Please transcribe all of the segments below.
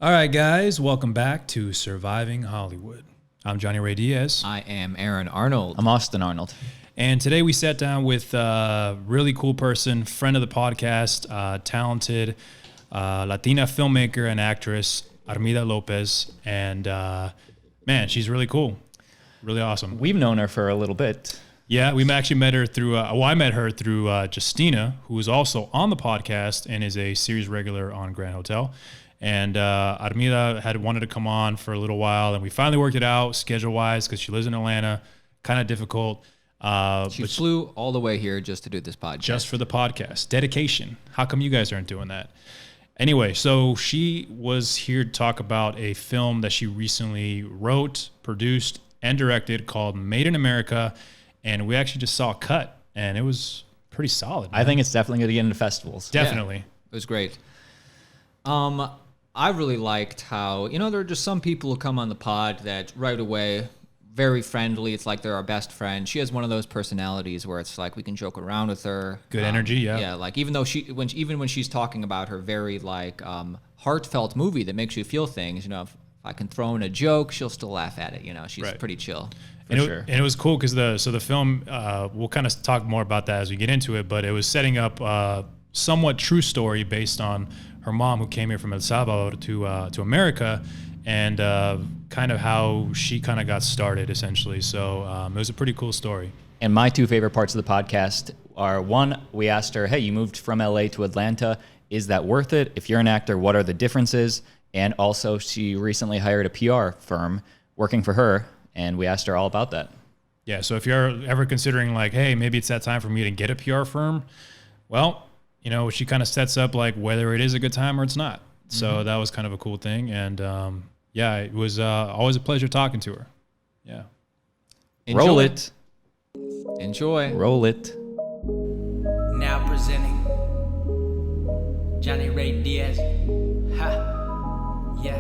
All right, guys, welcome back to Surviving Hollywood. I'm Johnny Ray Diaz. I am Aaron Arnold. I'm Austin Arnold. And today we sat down with a really cool person, friend of the podcast, talented Latina filmmaker and actress, Armida Lopez. And man, she's really cool. Really awesome. We've known her for a little bit. Yeah, we actually met her through, I met her through Justina, who is also on the podcast and is a series regular on Grand Hotel. And Armida had wanted to come on for a little while, and we finally worked it out schedule-wise because she lives in Atlanta. Kind of difficult. She flew all the way here just to do this podcast. Just for the podcast. Dedication. How come you guys aren't doing that? Anyway, so she was here to talk about a film that she recently wrote, produced, and directed called Made in America. And we actually just saw a cut, and it was pretty solid. Man. I think it's definitely going to get into festivals. Definitely. Yeah, it was great. I really liked how, there are just some people who come on the pod that right away, very friendly. It's like they're our best friend. She has one of those personalities where it's like we can joke around with her. Good energy, yeah. Yeah, like even though even when she's talking about her very like heartfelt movie that makes you feel things, if I can throw in a joke, she'll still laugh at it. She's right. pretty chill. And it was cool because the film, we'll kind of talk more about that as we get into it, but it was setting up a somewhat true story based on her mom who came here from El Salvador to America, and kind of how she kind of got started essentially. So it was a pretty cool story. And my two favorite parts of the podcast are, one, we asked her, hey, you moved from LA to Atlanta. Is that worth it? If you're an actor, what are the differences? And also she recently hired a PR firm working for her, and we asked her all about that. Yeah, so if you're ever considering like, hey, maybe it's that time for me to get a PR firm, well, she kind of sets up like whether it is a good time or it's not. So that was kind of a cool thing. And yeah, it was always a pleasure talking to her. Yeah. Enjoy. Roll it. Enjoy. Roll it. Now presenting Johnny Ray Diaz. Ha. Yeah.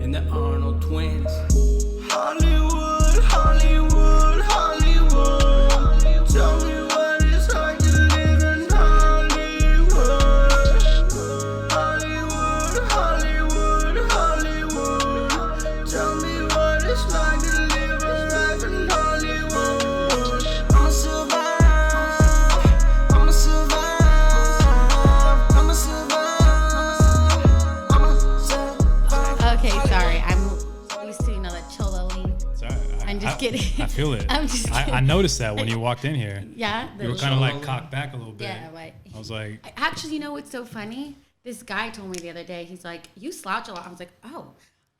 And the Arnold twins. Hollywood, Hollywood, Hollywood. Tell me what it's like to live in Hollywood. Hollywood, Hollywood, Hollywood. Tell me what it's like to live a life in Hollywood. I'ma survive. I'ma survive. I'ma survive. I'ma survive. Okay, sorry. I'm used to that cholo lean. Sorry, I'm just kidding. I feel it. I'm just kidding. I noticed that when you walked in here. Yeah. You were kind of like cocked back a little bit. Yeah, but I was like, actually, what's so funny? This guy told me the other day. He's like, "You slouch a lot." I was like, "Oh."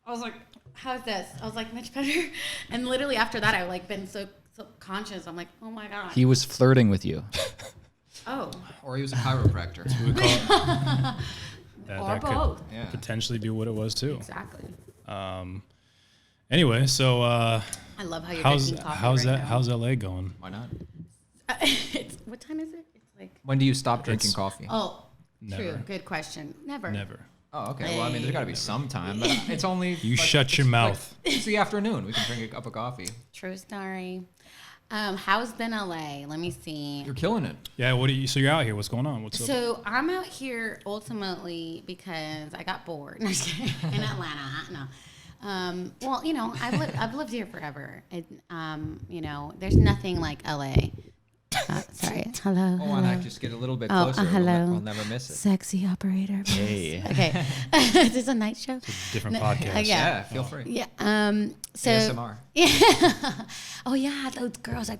I was like, "How's this?" I was like, "Much better." And literally after that, I like been so conscious. I'm like, "Oh my god." He was flirting with you. Oh. Or he was a chiropractor. we call it. Or that both. Yeah. could potentially be what it was too. Exactly. Anyway, so I love how you're drinking coffee how's right that? now. How's LA going? Why not? What time is it? It's like. When do you stop drinking coffee? Oh, Never. true. Good question. Never. Never. Oh, okay. Well, I mean, there's got to be some time, but it's only... You shut your mouth. It's the afternoon. We can drink a cup of coffee. True story. How's been LA? Let me see. You're killing it. Yeah. So you're out here. What's going on? What's up? So I'm out here ultimately because I got bored. No, just kidding. In Atlanta. No. Well, I've lived here forever. There's nothing like LA. Sorry. Hello. Oh, why not just get a little bit closer? Hello. We'll never miss it. Sexy operator. Hey. Okay. Is this a night show? Different podcast. Yeah, feel free. Yeah. So. ASMR. Yeah. Oh yeah, those girls are.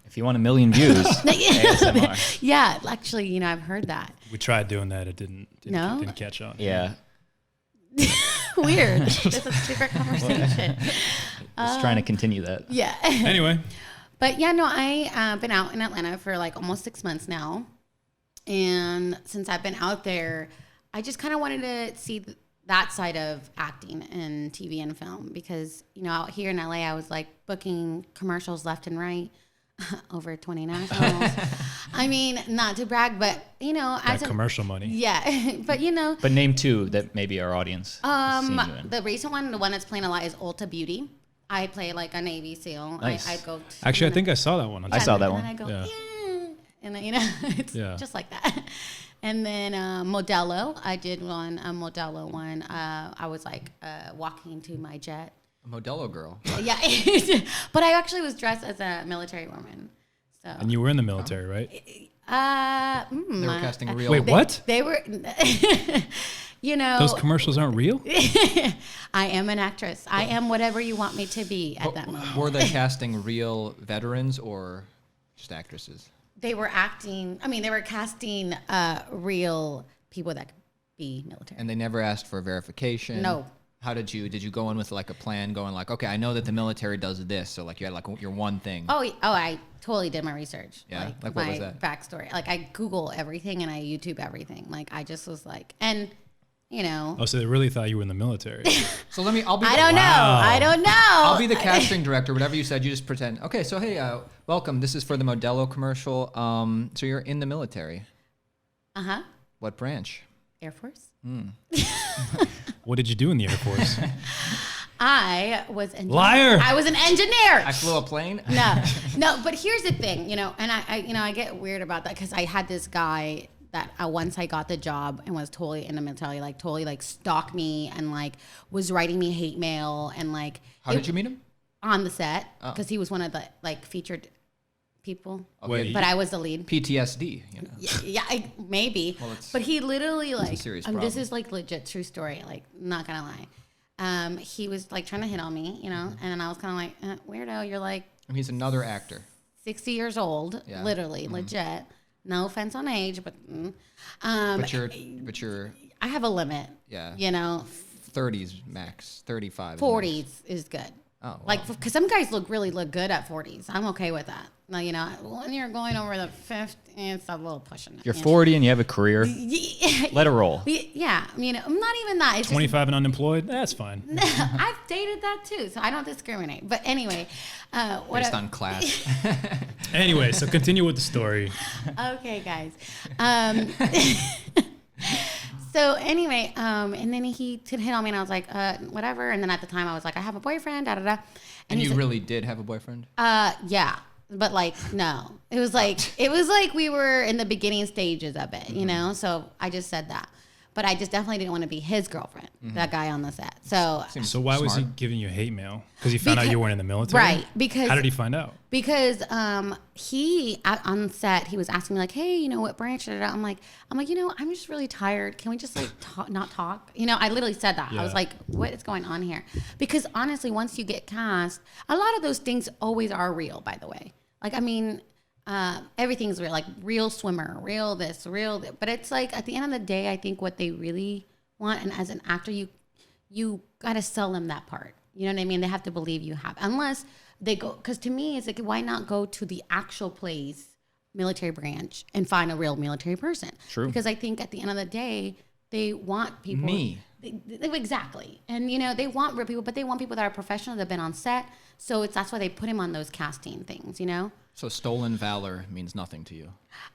If you want 1 million views, ASMR. Yeah, actually, I've heard that. We tried doing that. It didn't catch on. Yeah. Weird. This is a secret conversation. Just trying to continue that. Yeah. Anyway. But yeah, no, I've been out in Atlanta for like almost 6 months now. And since I've been out there, I just kind of wanted to see that side of acting and TV and film because, out here in LA, I was like booking commercials left and right. Over 20 nationals. I mean, not to brag, but That commercial money. Yeah, but But name two that maybe our audience has seen you in. the recent one, the one that's playing a lot is Ulta Beauty. I play like a Navy SEAL. Nice. I go. Actually, I think I saw that one. I saw that and one. I go, Yeah. yeah. And it's Yeah. just like that. And then Modelo, I did a Modelo one. I was like walking to my jet. A Modelo girl. Yeah, but I actually was dressed as a military woman. So. And you were in the military, right? They were casting real. Wait, what? They were, you know. Those commercials aren't real? I am an actress. I am whatever you want me to be at that moment. Were they casting real veterans or just actresses? They were acting. I mean, they were casting real people that could be military. And they never asked for verification? No. How did you go in with like a plan going like, okay, I know that the military does this. So like you had like your one thing. Oh, I totally did my research. Yeah? Like my what was that? backstory. Like I Google everything and I YouTube everything. Like I just was like, and you know. Oh, so they really thought you were in the military. So I'll be. I don't know. I'll be the casting director. Whatever you said, you just pretend. Okay, so hey, welcome. This is for the Modelo commercial. So you're in the military. Uh-huh. What branch? Air Force. What did you do in the Air Force? I was an Liar. I was an engineer. I flew a plane. No, but here's the thing, you know, and I get weird about that because I had this guy that once I got the job and was totally in the military, like totally like stalked me and like was writing me hate mail and like. How did you meet him? On the set, because he was one of the like featured people. Wait. But I was the lead. PTSD. You know. Yeah, maybe. Well, but he literally like, serious this problem. is like legit true story. Like, not gonna lie. He was like trying to hit on me, you know, and then I was kind of like, weirdo. You're like And he's another actor. 60 years old, Yeah. literally, legit. No offense on age, but. But you're. I have a limit. Yeah. You know, 30s max, 35. 40s is good. Oh, wow. Like, because some guys really look good at 40s. I'm okay with that. Now, you know, when you're going over the 50, it's a little pushing it. You're 40 and you have a career. Yeah. Let it roll. Yeah, I mean, I'm not even that. It's 25 and unemployed? That's fine. just, I've dated that too, so I don't discriminate. But anyway, Based on class. Anyway, so continue with the story. Okay, guys. So anyway, and then he hit on me, and I was like, whatever. And then at the time, I was like, I have a boyfriend, da da da. And he's you like, really did have a boyfriend? yeah, but like, no. It was like we were in the beginning stages of it, you know. So I just said that, but I just definitely didn't want to be his girlfriend, that guy on the set. So So why was he giving you hate mail? Because he found out you weren't in the military? right, because How did he find out? Because he on set, he was asking me like, hey, you know what branch? I'm like, you know, I'm just really tired. Can we just like not talk? You know, I literally said that. I was Yeah. like, what is going on here? Because honestly, once you get cast, a lot of those things always are real. By the way, like I mean, everything's real. Like real swimmer, real this, real that. But it's like at the end of the day, I think what they really want, and as an actor, you got to sell them that part. You know what I mean? They have to believe you have, unless they go, because to me, it's like, why not go to the actual place, military branch, and find a real military person? True. Because I think at the end of the day, they want people. Me. Exactly. And, you know, they want real people, but they want people that are professional, that have been on set. So that's why they put him on those casting things, you know? So stolen valor means nothing to you.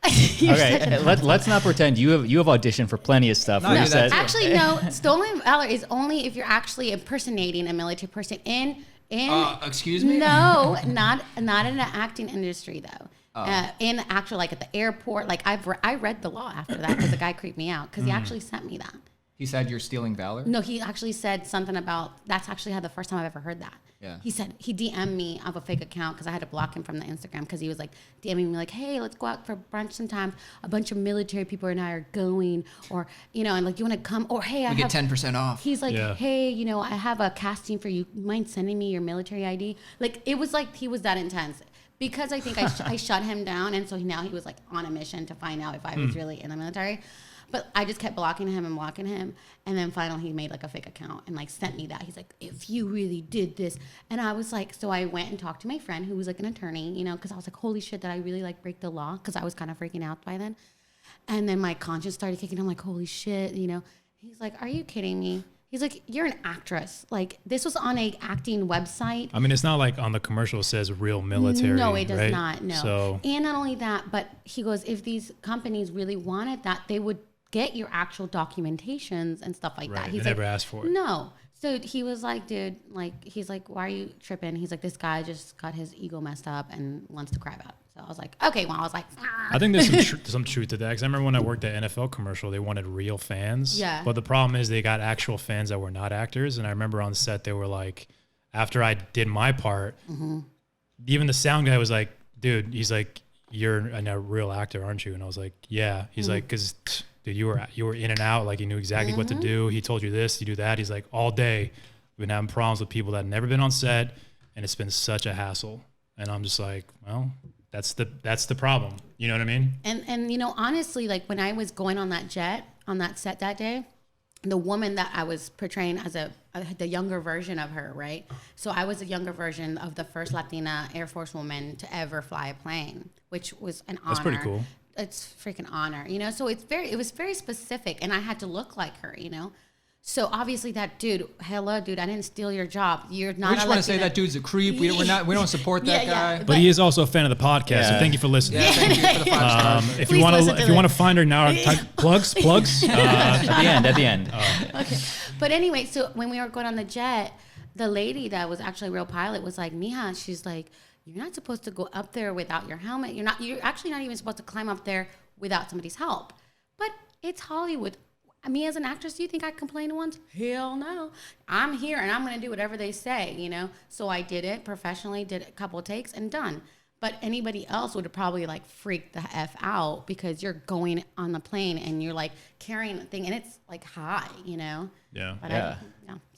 Okay, let's not pretend you have auditioned for plenty of stuff. No, where I you do that said, too. Actually, no. Stolen valor is only if you're actually impersonating a military person in Excuse me? No, not in the acting industry though. Oh. In actual, like at the airport, like I read the law after that because the guy creeped me out because he actually sent me that. He said you're stealing valor? No, he actually said something about, that's actually how the first time I've ever heard that. Yeah. He said, he DM'd me of a fake account because I had to block him from the Instagram because he was like DMing me like, hey, let's go out for brunch sometime. A bunch of military people and I are going, or, you know, and like, you want to come? Or, hey, We get 10% off. He's like, Yeah. hey, you know, I have a casting for you. Mind sending me your military ID? Like, it was like, he was that intense. Because I think I shut him down. And so now he was like on a mission to find out if I was really in the military. But I just kept blocking him. And then finally he made like a fake account and like sent me that. He's like, if you really did this. And I was like, so I went and talked to my friend who was like an attorney, you know, because I was like, holy shit, did I really like break the law? Because I was kind of freaking out by then. And then my conscience started kicking. I'm like, holy shit, you know. He's like, are you kidding me? He's like, you're an actress. Like, this was on a acting website. I mean, it's not like on the commercial it says real military. No, it does right? not. No. So, And not only that, but he goes, if these companies really wanted that, they would get your actual documentations and stuff like right. that. They He's never like, asked for it. no. So he was like, dude, like, he's like, why are you tripping? He's like, this guy just got his ego messed up and wants to cry about it. So I was like, okay, well, I was like, I think there's some truth to that. Because I remember when I worked at NFL commercial, they wanted real fans. Yeah. But the problem is they got actual fans that were not actors. And I remember on set, they were like, after I did my part, even the sound guy was like, dude, he's like, you're a real actor, aren't you? And I was like, yeah. He's like, because dude, you were in and out. Like, you knew exactly what to do. He told you this, you do that. He's like, all day we've been having problems with people that have never been on set, and it's been such a hassle. And I'm just like, well, that's the problem. You know what I mean? And you know, honestly, like when I was going on that set that day, the woman that I was portraying as the younger version of her, right? So I was a younger version of the first Latina Air Force woman to ever fly a plane, which was an honor. That's pretty cool. It's freaking honor, you know? So it was very specific, and I had to look like her, you know? So obviously that dude, hello, dude, I didn't steal your job. You're not. We just want to say that dude's a creep. We don't support that guy. But he is also a fan of the podcast, so thank you for listening. Yeah, thank you for the 5 stars. If you want to find her now, plugs. At the end. Okay. But anyway, so when we were going on the jet, the lady that was actually a real pilot was like, Mija, she's like, you're not supposed to go up there without your helmet. You're actually not even supposed to climb up there without somebody's help. But it's Hollywood. Me as an actress, do you think I complained once? Hell no. I'm here and I'm going to do whatever they say, you know? So I did it professionally, did a couple of takes and done. But anybody else would have probably like freaked the F out because you're going on the plane and you're like carrying the thing and it's like high, you know? Yeah. But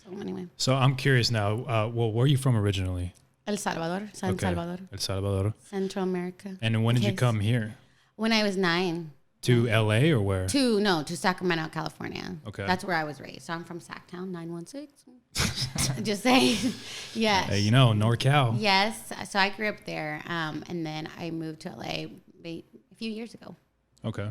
so anyway. So I'm curious now, where are you from originally? El Salvador. Salvador. El Salvador. Central America. And when did you come here? When I was 9. To LA or where? To Sacramento, California. Okay. That's where I was raised. So I'm from Sacktown, 916. Just saying. Yes. Hey, you know, NorCal. Yes. So I grew up there. And then I moved to LA a few years ago. Okay.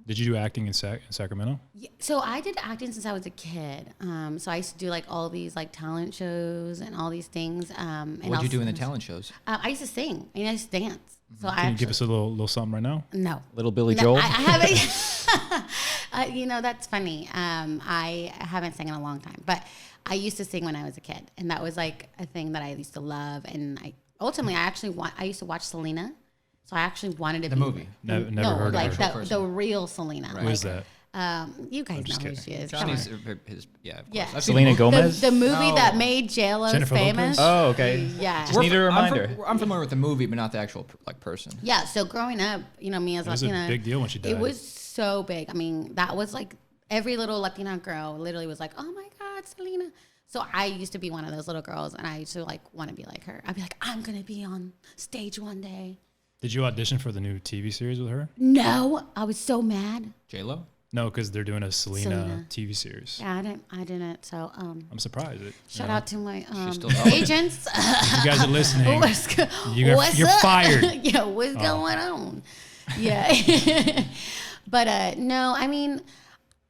Did you do acting in Sacramento? Yeah, so I did acting since I was a kid. So I used to do like all these like talent shows and all these things. And What'd you do in the talent shows? I used to sing. I used to dance. So Can you give us a little something right now? No. Little Billy No, Joel? I haven't. You know, that's funny. I haven't sang in a long time, but I used to sing when I was a kid, and that was like a thing that I used to love. And I used to watch Selena, so I actually wanted to The be movie. Never heard of her. like the real Selena. Who is that? You guys know who kidding. she is. Johnny's Come on. of course. Yeah. I've seen Selena both. Gomez? The movie No. that made J-Lo Jennifer famous. Lopez? Oh, okay. Yeah. Just need a reminder. I'm familiar with the movie, but not the actual person. Yeah, so growing up, you know, me as It was a Latina, big deal when she died. It was so big. I mean, that was like every little Latina girl literally was like, "Oh my God, Selena!" So I used to be one of those little girls, and I used to like want to be like her. I'd be like, "I'm gonna be on stage one day." Did you audition for the new TV series with her? No, I was so mad. J-Lo? No, because they're doing a Selena Selena. TV series. Yeah, I didn't. So I'm surprised. shout out to my still talking. agents. If you guys are listening, What's you're up? fired. Yeah, what's going on? Yeah. But no, I mean,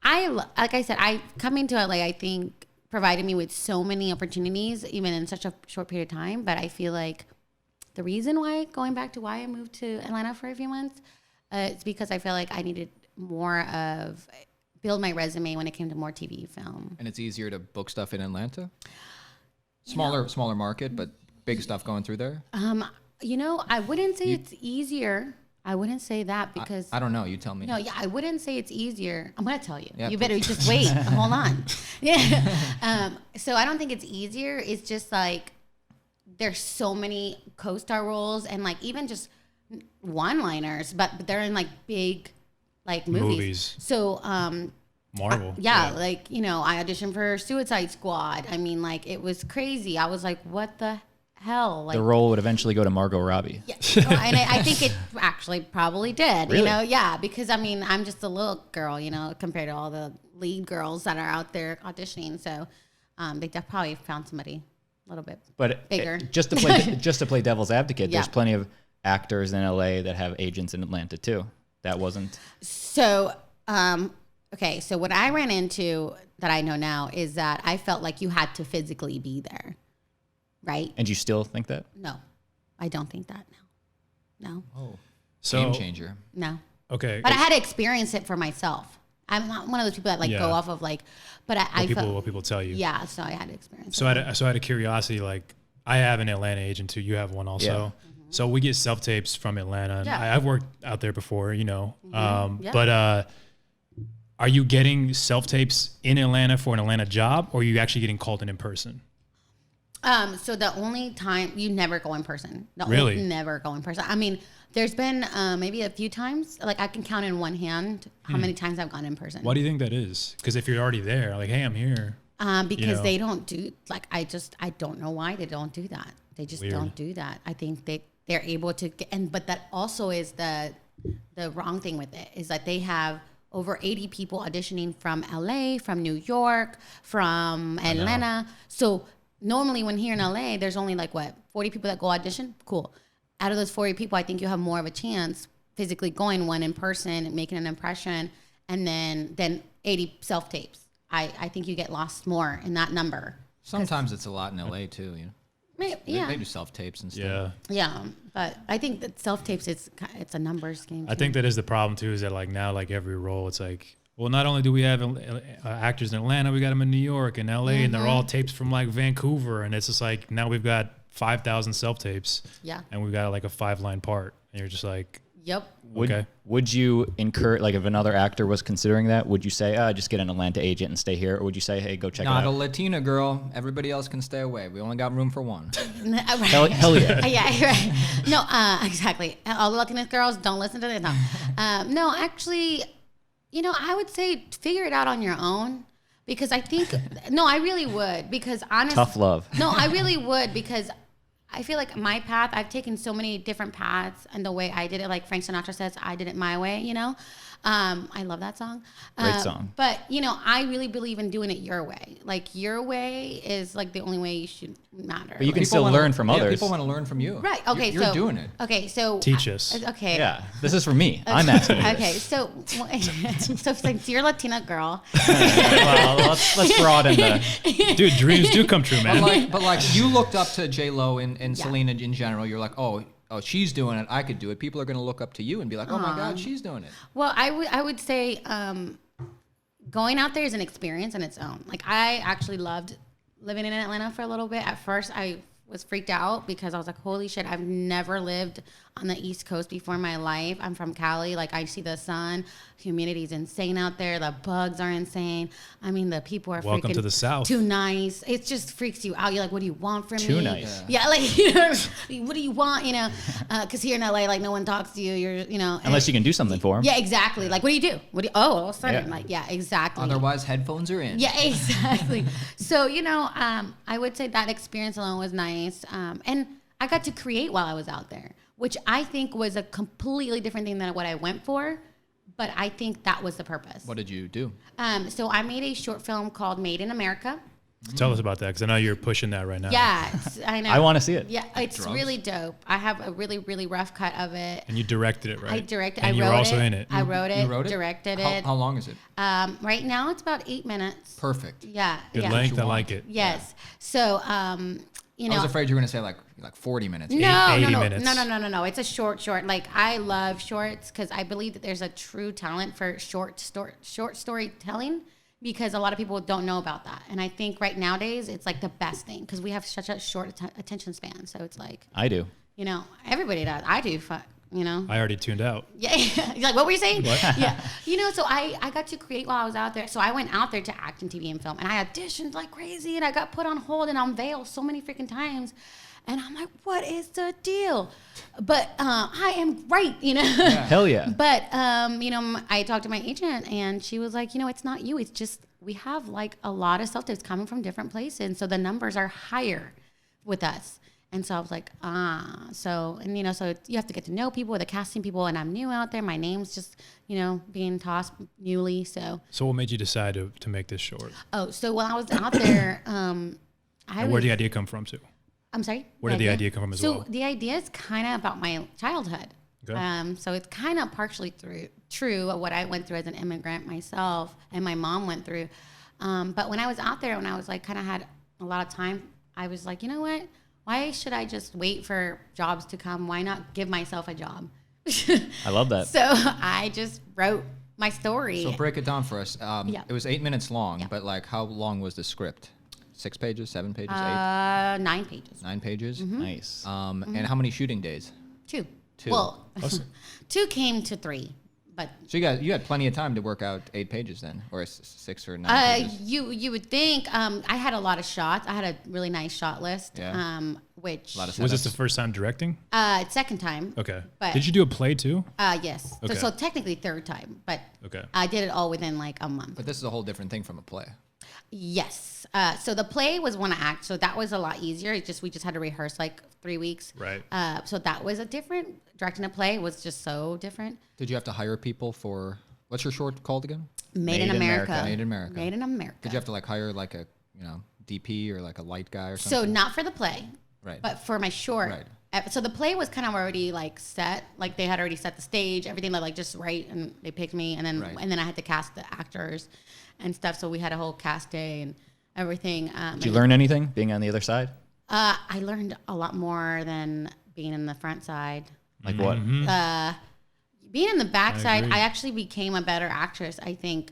like I said, coming to LA, I think provided me with so many opportunities, even in such a short period of time. But I feel like the reason why, going back to why I moved to Atlanta for a few months, it's because I felt like I needed more of build my resume when it came to more TV film. And it's easier to book stuff in Atlanta? Smaller market, but big stuff going through there? You know, I wouldn't say it's easier. I wouldn't say that because I don't know. You tell me. no, yeah, I wouldn't say it's easier. I'm gonna tell you. Yeah, You better just wait. Hold on. Yeah. So I don't think it's easier. It's just like there's so many co-star roles and like even just one-liners, but they're in like big like movies. So Marvel. yeah, like, you know, I auditioned for Suicide Squad. I mean, like, it was crazy. I was like, what the hell? Like, The role would eventually go to Margot Robbie. yeah. Oh, and I think it actually probably did, Really? you know? Yeah, because, I mean, I'm just a little girl, you know, compared to all the lead girls that are out there auditioning. So they probably found somebody a little bit But bigger. just to play devil's advocate, there's Yeah. plenty of actors in LA that have agents in Atlanta too. That wasn't. So, okay, so what I ran into that I know now is that I felt like you had to physically be there, right? And you still think that? No, I don't think that now. No, Oh, So game changer. no. okay. But I had to experience it for myself. I'm not one of those people that like Yeah. go off of like, but I felt, what people tell you. yeah, so I had to experience So it. out of curiosity, like I have an Atlanta agent too. You have one also. So we get self tapes from Atlanta. And I've worked out there before, you know. But are you getting self tapes in Atlanta for an Atlanta job, or are you actually getting called in person? So the only time you never go in person. Really? Never go in person. I mean, there's been maybe a few times, like I can count in one hand how many times I've gone in person. Why do you think that is? Because if you're already there, like, hey, I'm here. Because they don't do, like, I don't know why they don't do that. They just don't do that. I think they're able to get, but that also is the wrong thing with it, is that they have over 80 people auditioning from LA, from New York, from Atlanta. So normally when here in LA, there's only like 40 people that go audition. Cool. Out of those 40 people, I think you have more of a chance physically going one in person and making an impression, and then 80 self tapes. I think you get lost more in that number. Sometimes it's a lot in LA too. You know? They do self tapes and stuff. Yeah, but I think that self tapes it's a numbers game. I think that is the problem too. Is that like now, like every role, it's like, well, not only do we have actors in Atlanta, we got them in New York and LA, and they're all tapes from like Vancouver, and it's just like now we've got 5,000 self tapes. Yeah. And we've got like a 5-line part, and you're just like, yep. Would you incur, like if another actor was considering that, would you say, just get an Atlanta agent and stay here? Or would you say, hey, go check it out? Not a Latina girl. Everybody else can stay away. We only got room for one. Hell yeah. Yeah, right. No, exactly. All the Latinx girls, don't listen to this. No, no, actually, you know, I would say figure it out on your own. Because I think, no, I really would. Because honestly. Tough love. No, I really would, because I feel like my path, I've taken so many different paths, and the way I did it, like Frank Sinatra says, I did it my way, you know? I love that song. Great song. But, you know, I really believe in doing it your way. Like, your way is, like, the only way you should matter. But you can still learn from others. People want to learn from you. Right. Okay. You're doing it. Okay. So. Teach us. Okay. Yeah. This is for me. I'm asking. Okay. So, so since you're a Latina girl. Well, let's broaden the. Dude, dreams do come true, man. But like you looked up to J-Lo and Selena in general. You're like, oh, she's doing it. I could do it. People are going to look up to you and be like, oh my God, she's doing it. Well, I would say going out there is an experience in its own. Like, I actually loved living in Atlanta for a little bit. At first, I was freaked out because I was like, holy shit, I've never lived on the East Coast before in my life. I'm from Cali. Like, I see the sun. Humidity's insane out there. The bugs are insane. I mean, the people are Welcome freaking to the South. too nice. It just freaks you out. You're like, what do you want from me? Too nice. Yeah, like, you know, what do you want, you know? Because here in LA, like, no one talks to you. You're, you know. Unless you can do something for them. Yeah, exactly. Like, what do you do? All of a sudden, like, yeah, exactly. Otherwise, headphones are in. Yeah, exactly. So, you know, I would say that experience alone was nice. And I got to create while I was out there, which I think was a completely different thing than what I went for. But I think that was the purpose. What did you do? So I made a short film called Made in America. Tell us about that, because I know you're pushing that right now. Yeah, I know. I want to see it. Yeah, it's really dope. I have a really, really rough cut of it. And you directed it, right? I directed. And I you were wrote also it. in it. I wrote it. You wrote it? Directed it. How long is it? Right now it's about 8 minutes. Perfect. Yeah. Good yeah. length. I like it. Yes. So, you know. I was afraid you were going to say like 40 minutes. No, 80 no. minutes. No. It's a short. Like, I love shorts because I believe that there's a true talent for short storytelling, because a lot of people don't know about that. And I think right nowadays it's like the best thing because we have such a short attention span. So it's like, I do. you know, everybody does. I do. You know. I already tuned out. Yeah. You're like, what were you saying? Yeah. You know, so I got to create while I was out there. So I went out there to act in TV and film, and I auditioned like crazy, and I got put on hold and on veil so many freaking times. And I'm like, what is the deal? But I am great, you know? Yeah. Hell yeah. But, you know, I talked to my agent, and she was like, you know, it's not you. It's just we have, like, a lot of self-tapes coming from different places. And so the numbers are higher with us. And so I was like, So, and, you know, so you have to get to know people, the casting people. And I'm new out there. My name's just, you know, being tossed newly. So what made you decide to make this short? Oh, so when I was out there, And where did the idea come from, too? I'm sorry? Where did the idea come from as well? So the idea is kind of about my childhood. Okay. So it's kind of partially true of what I went through as an immigrant myself and my mom went through. But when I was out there, when I was like kind of had a lot of time, I was like, you know what? Why should I just wait for jobs to come? Why not give myself a job? I love that. So I just wrote my story. So break it down for us. It was 8 minutes long, but like how long was the script? 6 pages, 7 pages, 8? 9 pages. 9 pages. Mm-hmm. Nice. And how many shooting days? Two. Two. Well, 2 came to 3, but So you had plenty of time to work out 8 pages then, or 6 or 9 pages. you would think I had a lot of shots. I had a really nice shot list. Yeah. Which A lot of Was this setups. the first time directing? second time. Okay. But- Did you do a play too? Yes. Okay. So technically third time, but Okay. I did it all within like a month. But this is a whole different thing from a play. Yes. So the play was one act, so that was a lot easier. We just had to rehearse like 3 weeks. Right. So that was a different. Directing a play was just so different. Did you have to hire people for what's your short called again? Made in America. Made in America. Made in America. Did you have to like hire like a DP or like a light guy or So something? not for the play, Right. but for my short. Right. So the play was kind of already like set, like they had already set the stage, everything like just right, and they picked me, and then Right. I had to cast the actors and stuff. So we had a whole cast day and everything. Did you learn anything being on the other side? I learned a lot more than being in the front side. Like what? Being in the backside, agree. I actually became a better actress, I think,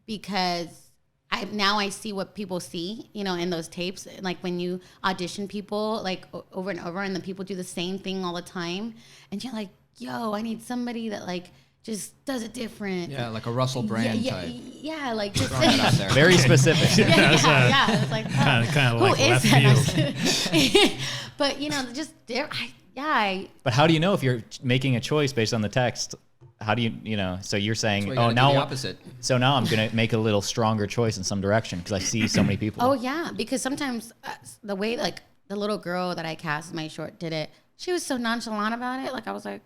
because now I see what people see, in those tapes. Like when you audition people, like over and over, and then people do the same thing all the time, and you're like, "Yo, I need somebody that like just does it different." Yeah, like a Russell Brand type. Yeah, like just Throwing that out there. Very specific. yeah. It's like Kind of who like is left that? field. But just there, I But how do you know if you're making a choice based on the text? How do so you're saying, That's why you gotta do the opposite. So now I'm going to make a little stronger choice in some direction because I see so many people. Oh yeah, because sometimes the way like the little girl that I cast in my short did it, she was so nonchalant about it. Like I was like,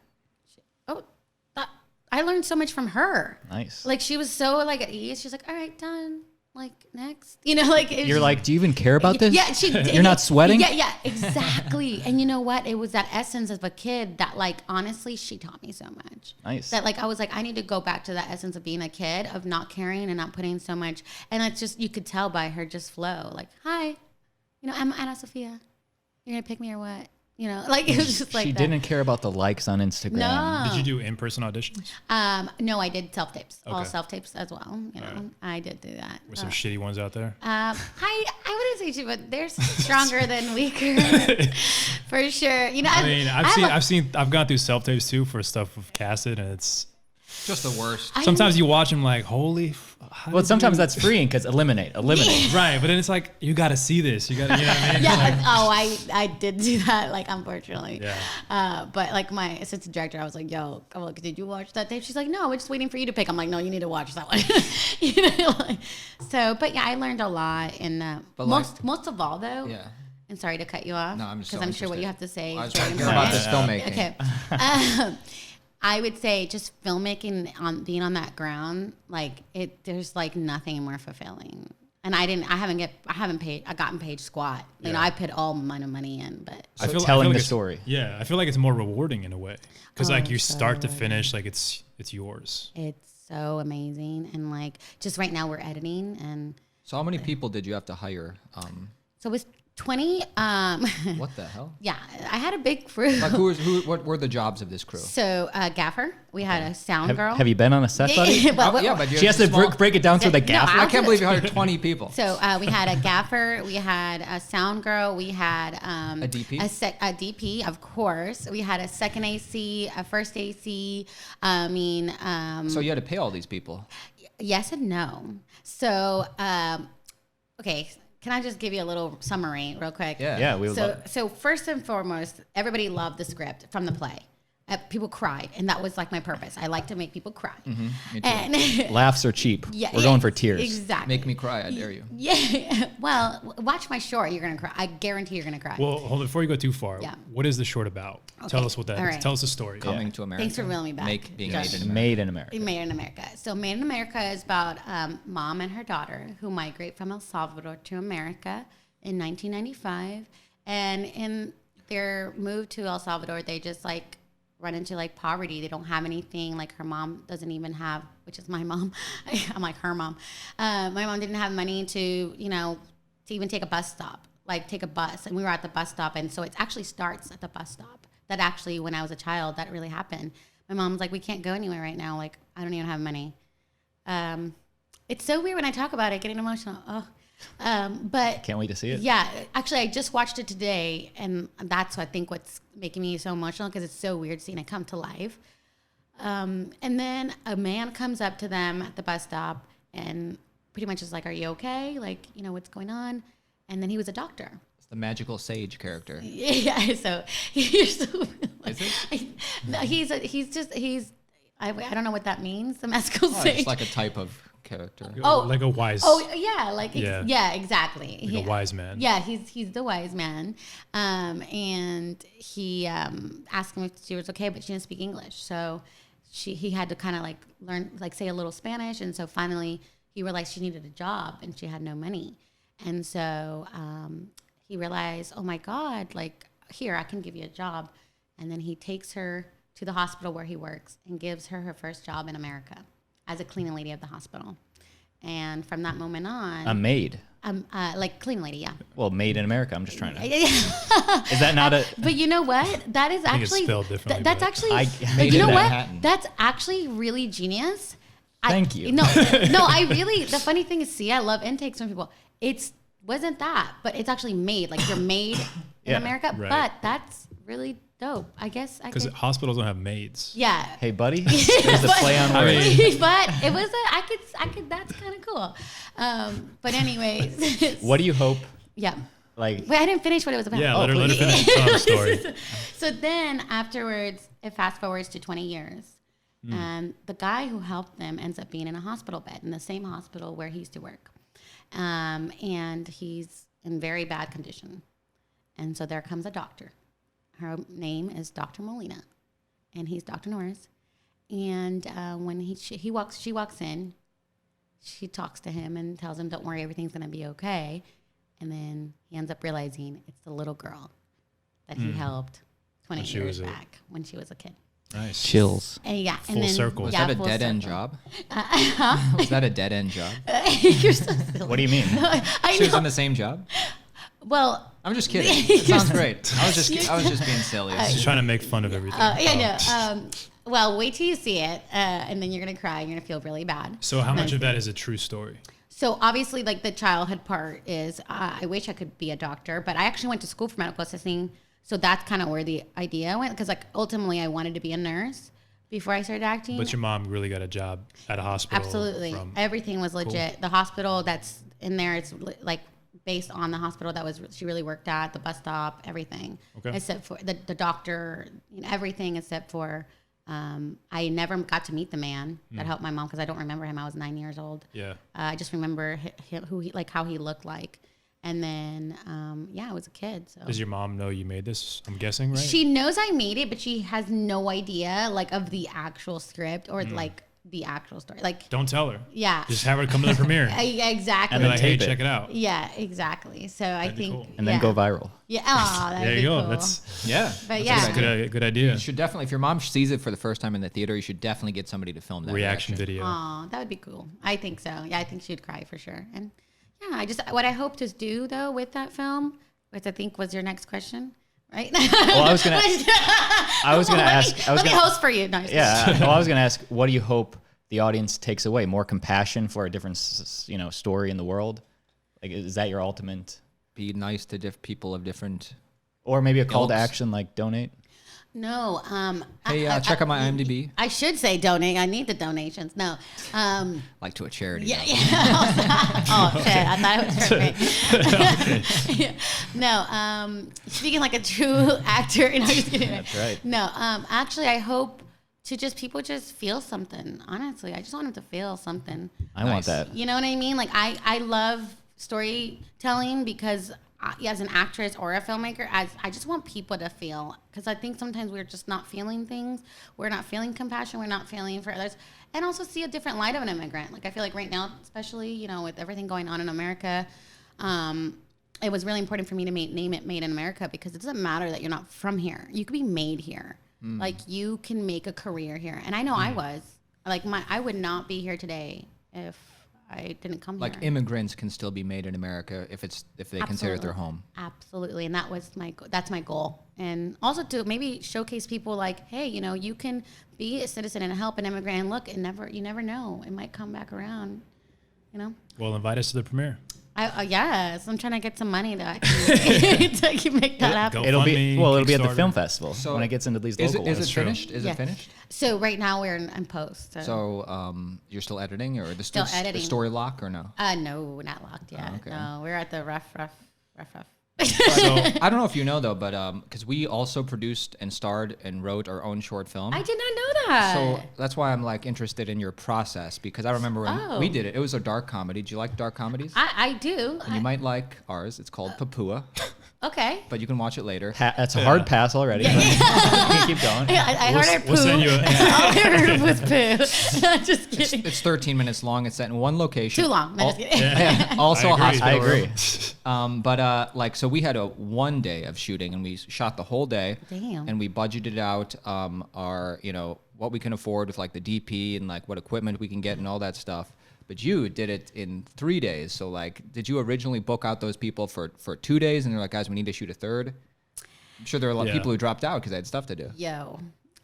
I learned so much from her. Nice. Like she was so like at ease. She's like, all right, done. Like next, like it was You're like, do you even care about this? Yeah, she did. You're not sweating? Yeah, exactly. And you know what? It was that essence of a kid that like honestly she taught me so much. Nice. That like I was like, I need to go back to that essence of being a kid, of not caring and not putting so much. And it's just you could tell by her just flow. Like, hi, I'm Anna Sophia. You're gonna pick me or what? Like it was just like she that. didn't care about the likes on Instagram. No. Did you do in-person auditions? No, I did self tapes. All Okay. self tapes as well. Right. I did do that. Were some shitty ones out there? I wouldn't say shit, but they're stronger than weaker, for sure. I mean, I've gone through self tapes too for stuff with casted, and it's Just the worst. sometimes you watch them like, holy. Well, sometimes that's freeing because eliminate. Right, but then it's like you got to see this. You got to, you know what I mean? Yeah. I did do that. Like, unfortunately. Yeah. But like my assistant director, I was like, "Yo, did you watch that tape?" She's like, "No, we're just waiting for you to pick." I'm like, "No, you need to watch that one." So, but yeah, I learned a lot. And But like- most of all, though. Yeah. And sorry to cut you off. No, I'm just because so I'm sure what interested. you have to say I is was very trying to hear about important. this filmmaking. Okay. I would say just filmmaking on being on that ground, like there's like nothing more fulfilling. And I haven't gotten paid squat. You know, I put all my money in, but I feel telling the it's- story. Yeah, I feel like it's more rewarding in a way because Oh, like you so start to finish, like it's yours. it's so amazing. And like just right now we're editing, and So how many people did you have to hire? so it was 20. What the hell? Yeah, I had a big crew. Like what were the jobs of this crew? So gaffer, we had a sound girl. Have you been on a set, buddy? Well, Yeah, but She has to break it down to the No, gaffer. I can't believe you hired 20 people. So we had a gaffer, we had a sound girl, we had A DP? a DP, of course. We had a second AC, a first AC. So you had to pay all these people. Yes and no. So okay, can I just give you a little summary real quick? Yeah, we would love it. So first and foremost, everybody loved the script from the play. People cried, and that was like my purpose. I like to make people cry. Me too. And Laughs are cheap. yeah, We're going for tears. Exactly. Make me cry, I dare you. Yeah. Well, watch my short. You're gonna cry. I guarantee you're gonna cry. Well, hold on, before you go too far. Yeah. What is the short about? Tell us what that all is. right. Tell us the story. Coming to America. Thanks for reeling me back. Being Josh. made in America. Made in America. Made in America. So Made in America is about mom and her daughter who migrate from El Salvador to America in 1995. And in their move to El Salvador, they just like run into like poverty. They don't have anything. Like her mom doesn't even have, which is my mom. I'm like her mom. My mom didn't have money to, to even take a bus stop, like take a bus. And we were at the bus stop. And so it actually starts at the bus stop. That actually, when I was a child, that really happened. My mom's like, we can't go anywhere right now. Like, I don't even have money. It's so weird when I talk about it, getting emotional. Oh, but Can't wait to see it. yeah, actually, I just watched it today, and that's I think what's making me so emotional because it's so weird seeing it come to life. And then a man comes up to them at the bus stop and pretty much is like, "Are you okay? Like, you know, what's going on?" And then he was a doctor. It's the magical sage character. Yeah, so he's Is it? no, he's I don't know what that means. The magical Oh, sage. it's like a type of character. Oh. like a wise. Oh yeah, like Yeah. yeah, exactly. Like a wise man. Yeah, he's the wise man, and he asked him if she was okay, but she didn't speak English, so he had to kind of like learn, like say a little Spanish, and so finally he realized she needed a job and she had no money, and so he realized, oh my God, like here I can give you a job, and then he takes her to the hospital where he works and gives her her first job in America as a cleaning lady of the hospital. And from that moment on, A maid. like cleaning lady, yeah. Well, made in America. I'm just trying to. Is that not a? But you know what? That is think it's actually spelled differently, that's but- actually I but made you it know in what? Manhattan. That's actually really genius. Thank you. No, I really. The funny thing is, see, I love intakes from people. It's wasn't that, but it's actually made like you're made in Yeah, America. right. But that's really dope. I guess I Because could. hospitals don't have maids. Yeah. Hey, buddy. There's a play on words. But it was I could. That's kind of cool. But anyways. What do you hope? Yeah. Like, Wait, I didn't finish what it was about. Yeah, Oh, let her please. finish the story. So then afterwards, it fast forwards to 20 years. And the guy who helped them ends up being in a hospital bed in the same hospital where he used to work. And he's in very bad condition. And so there comes a doctor. Her name is Dr. Molina. And he's Dr. Norris. And when she walks in, she talks to him and tells him, don't worry, everything's going to be okay. And then he ends up realizing it's the little girl that he helped 20 she years was a- back when she was a kid. Nice. chills. And yeah, Full and then, circle. Was yeah, that a full dead end circle. job? Was that a dead end job? You're so silly. What do you mean? I She was know. in the same job? Well, I'm just kidding. It sounds great. I was just being silly. She's trying to make fun of everything. yeah, no. Well, wait till you see it, and then you're gonna cry. You're gonna feel really bad. So how And much then- of that is a true story? So obviously, like the childhood part is, I wish I could be a doctor, but I actually went to school for medical assisting. So that's kind of where the idea went, because like ultimately I wanted to be a nurse before I started acting. But your mom really got a job at a hospital. Absolutely, from- everything was legit. The hospital that's in there, it's like based on the hospital that was she really worked at, the bus stop, everything, Okay. except for the doctor, you know, everything except for. I never got to meet the man that helped my mom because I don't remember him. I was 9 years old. Yeah. I just remember how he looked like, and then I was a kid. So Does your mom know you made this? I'm guessing, right? she knows I made it, but she has no idea like of the actual script or like the actual story. Like Don't tell her. yeah, Just have her come to the premiere. exactly. And Be then like, hey, tape it. check it out. Yeah, exactly. So I That'd be think cool. And then go viral. Yeah, oh, that'd There be you go. cool. That's Yeah. But That's yeah. a good idea. good idea. You should definitely, if your mom sees it for the first time in the theater, you should definitely get somebody to film that Reaction video. Oh, that would be cool. I think so. Yeah, I think she'd cry for sure. And yeah, what I hope to do though with that film, which I think was your next question, right? Well, I was gonna ask. Let me host for you. No, just Yeah. Well, I was gonna ask, what do you hope the audience takes away? More compassion for a different, story in the world. Like, is that your ultimate? Be nice to people of different. Or maybe a call to Ilks. action, like donate. No. Hey, check out my IMDb. I should say donate. I need the donations. No. Like to a charity. Yeah, though. yeah. Oh shit! I thought it was for me. No, speaking like a true actor. No, just kidding. That's right. No, actually, I hope to people just feel something. Honestly, I just want them to feel something. I want that. You know what I mean? Like I love storytelling because as an actress or a filmmaker, I just want people to feel, because I think sometimes we're just not feeling things. We're not feeling compassion. We're not feeling for others, and also see a different light of an immigrant. Like I feel like right now, especially with everything going on in America, it was really important for me to name it Made in America, because it doesn't matter that you're not from here. You could be made here. Like you can make a career here, and I know I was. Like I would not be here today if I didn't come Like here. immigrants can still be made in America if they consider it their Absolutely. home. Absolutely, and that's my goal, and also to maybe showcase people like, hey, you can be a citizen and help an immigrant, and look, you never know, it might come back around. you know. Well, invite us to the premiere. Yes, I'm trying to get some money to actually to make that happen. It'll be at the Kickstarter. film festival when it gets into these local ones. Is it finished? Is Yeah. it finished? So right now we're in post. So you're still editing, or the Still editing. The story lock, or no? No, not locked yet. okay. No, we're at the rough. So I don't know if you know though, but because we also produced and starred and wrote our own short film. I did not know that. So that's why I'm like interested in your process, because I remember when we did it. It was a dark comedy. Do you like dark comedies? I do. And you might like ours. It's called Papua, Okay. but you can watch it later. That's a hard pass already. Keep going. Yeah, I heard it poo. We'll send you. All I heard was poo. Just kidding. It's 13 minutes long. It's set in one location. Too long. No, just kidding. Yeah, also a I agree. hospital I agree. room. So we had a 1 day of shooting, and we shot the whole day. Damn. And we budgeted out our, what we can afford with like the DP and like what equipment we can get and all that stuff. But you did it in 3 days. So like, did you originally book out those people for 2 days, and they're like, guys, we need to shoot a third? I'm sure there are a lot of people who dropped out because they had stuff to do. Yo,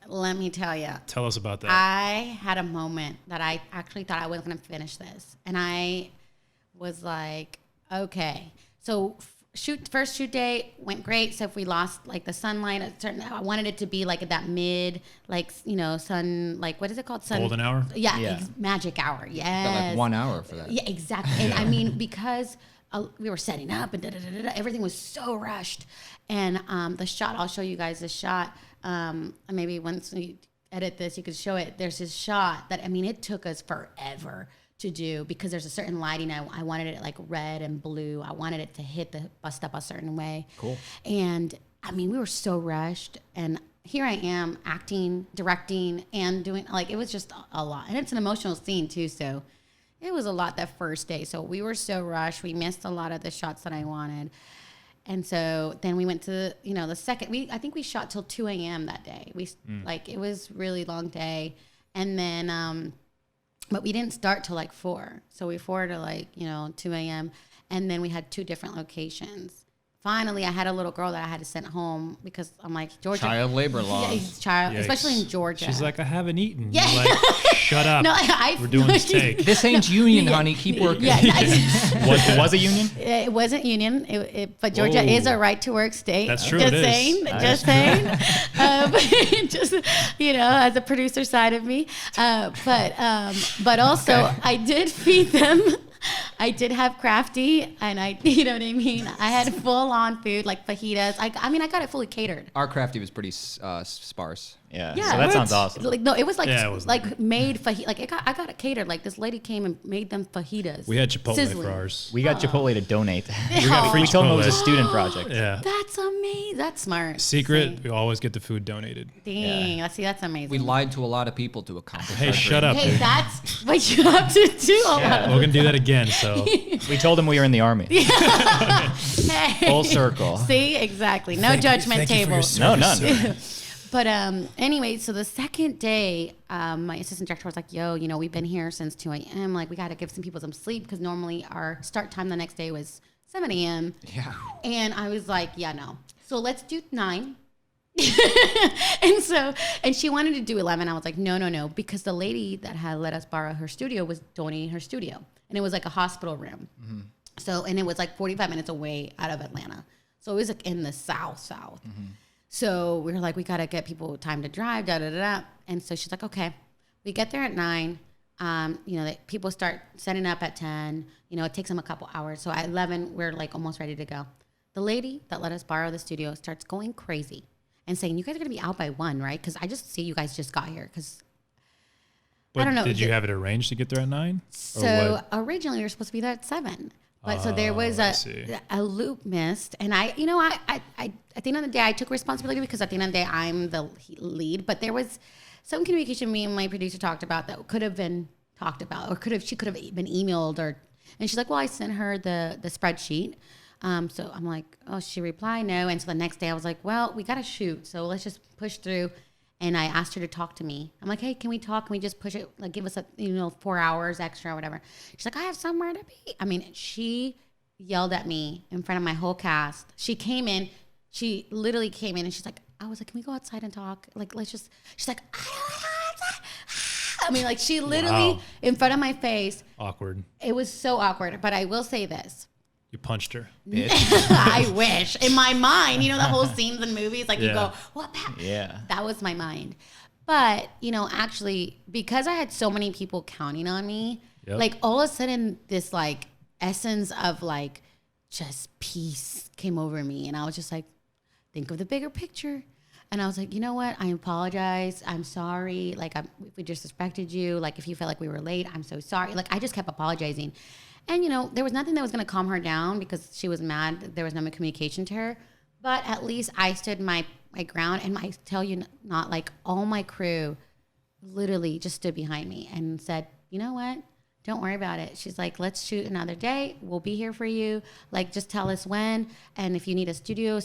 let me tell you. Tell us about that. I had a moment that I actually thought I wasn't going to finish this. And I was like, okay. So first shoot day went great. So if we lost like the sunlight, I wanted it to be like that mid, like, sun, like, what is it called? Sun. Golden hour? Yeah. Magic hour. Yes. Got like 1 hour for that. Yeah, exactly. And I mean, because we were setting up and everything was so rushed. And the shot, I'll show you guys the shot. Maybe once we edit this, you could show it. There's this shot that, I mean, it took us forever to do because there's a certain lighting. I wanted it like red and blue. I wanted it to hit the bus stop a certain way. Cool. And I mean, we were so rushed. And here I am acting, directing, and doing, like, it was just a lot. And it's an emotional scene too, so it was a lot that first day. So we were so rushed. We missed a lot of the shots that I wanted. And so then we went to, the second, I think we shot till 2 a.m. that day. Like, it was really long day. And then, but we didn't start till like 4. So we 4 to like, 2 a.m. And then we had 2 different locations. Finally, I had a little girl that I had to send home because I'm like, Georgia. Child labor laws. Yeah, child, Yikes. especially in Georgia. She's like, I haven't eaten. Yeah. You're like, shut up. No, We're doing steak. This ain't union, honey. Keep working. Yeah, Was a union? it wasn't union, but Georgia Whoa. is a right to work state. That's true, Just it is. saying, just saying. Just as a producer side of me, but also I did feed them. I did have crafty, and you know what I mean? I had full on food, like fajitas. I mean, I got it fully catered. Our crafty was pretty sparse. Yeah. Yeah. So that sounds awesome. Like, no, it was like Yeah, it was like made fajita. Like I got it catered. Like this lady came and made them fajitas. We had Chipotle Sizzling. for ours. We got Chipotle to donate. We got free We told them it was a Chipotle. student project. Yeah. That's amazing. That's smart. Secret, See? we always get the food donated. Dang. See, that's amazing. We lied to a lot to people to accomplish. Hey, our shut dream. up, Hey, dude. that's what you have to do. Yeah. We're going to do that again, so. We told them we were in the army. Hey. Full circle. See, exactly. No judgment Thank you for your table. No, none. service. But anyway, so the second day, my assistant director was like, yo, we've been here since 2 a.m. Like, we got to give some people some sleep because normally our start time the next day was 7 a.m. Yeah. And I was like, yeah, no. So let's do 9. and she wanted to do 11. I was like, no, because the lady that had let us borrow her studio was donating her studio. And it was like a hospital room. Mm-hmm. So, and it was like 45 minutes away out of Atlanta. So it was like in the south. Mm-hmm. So we were like, we got to get people time to drive, And so she's like, okay. We get there at 9. People start setting up at 10. It takes them a couple hours. So at 11, we're like almost ready to go. The lady that let us borrow the studio starts going crazy and saying, you guys are going to be out by 1, right? Because I just see you guys just got here. Because But I don't know. Did you have it arranged to get there at 9? So originally we were supposed to be there at 7. But so there was I see. a loop missed, and I at the end of the day I took responsibility because at the end of the day I'm the lead. But there was some communication me and my producer talked about that could have been talked about, or she could have been emailed, and she's like, well, I sent her the spreadsheet. So I'm like, oh, she replied no, and so the next day I was like, well, we got to shoot, so let's just push through. And I asked her to talk to me. I'm like, hey, can we talk? Can we just push it? Like, give us 4 hours extra or whatever. She's like, I have somewhere to be. I mean, she yelled at me in front of my whole cast. She literally came in and she's like, I was like, can we go outside and talk? Like, she's like, I don't know. I mean, like she literally in front of my face. Awkward. It was so awkward. But I will say this. You punched her. I wish. In my mind, you know, the whole scenes in movies, like you go, what? Yeah. That was my mind. But, you know, actually, because I had so many people counting on me, like all of a sudden this like essence of like just peace came over me. And I was just like, think of the bigger picture. And I was like, you know what? I apologize. I'm sorry. Like, if we disrespected you. Like, if you felt like we were late, I'm so sorry. Like, I just kept apologizing. And, you know, there was nothing that was going to calm her down because she was mad. There was no communication to her. But at least I stood my ground. And I tell you not, like, all my crew literally just stood behind me and said, you know what? Don't worry about it. She's like, let's shoot another day. We'll be here for you. Like, just tell us when. And if you need a studio.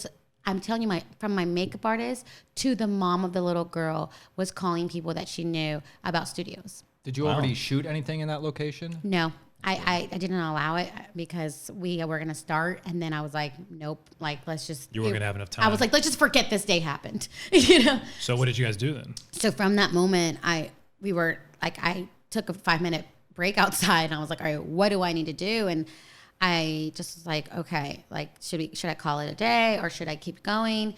I'm telling you, from my makeup artist to the mom of the little girl was calling people that she knew about studios. Did you already shoot anything in that location? No, I didn't allow it because we were going to start. And then I was like, nope, like, let's just. You weren't going to have enough time. I was like, let's just forget this day happened. You know? So what did you guys do then? So from that moment, I took a 5-minute break outside and I was like, all right, what do I need to do? And I just was like, okay, like, should I call it a day or should I keep going?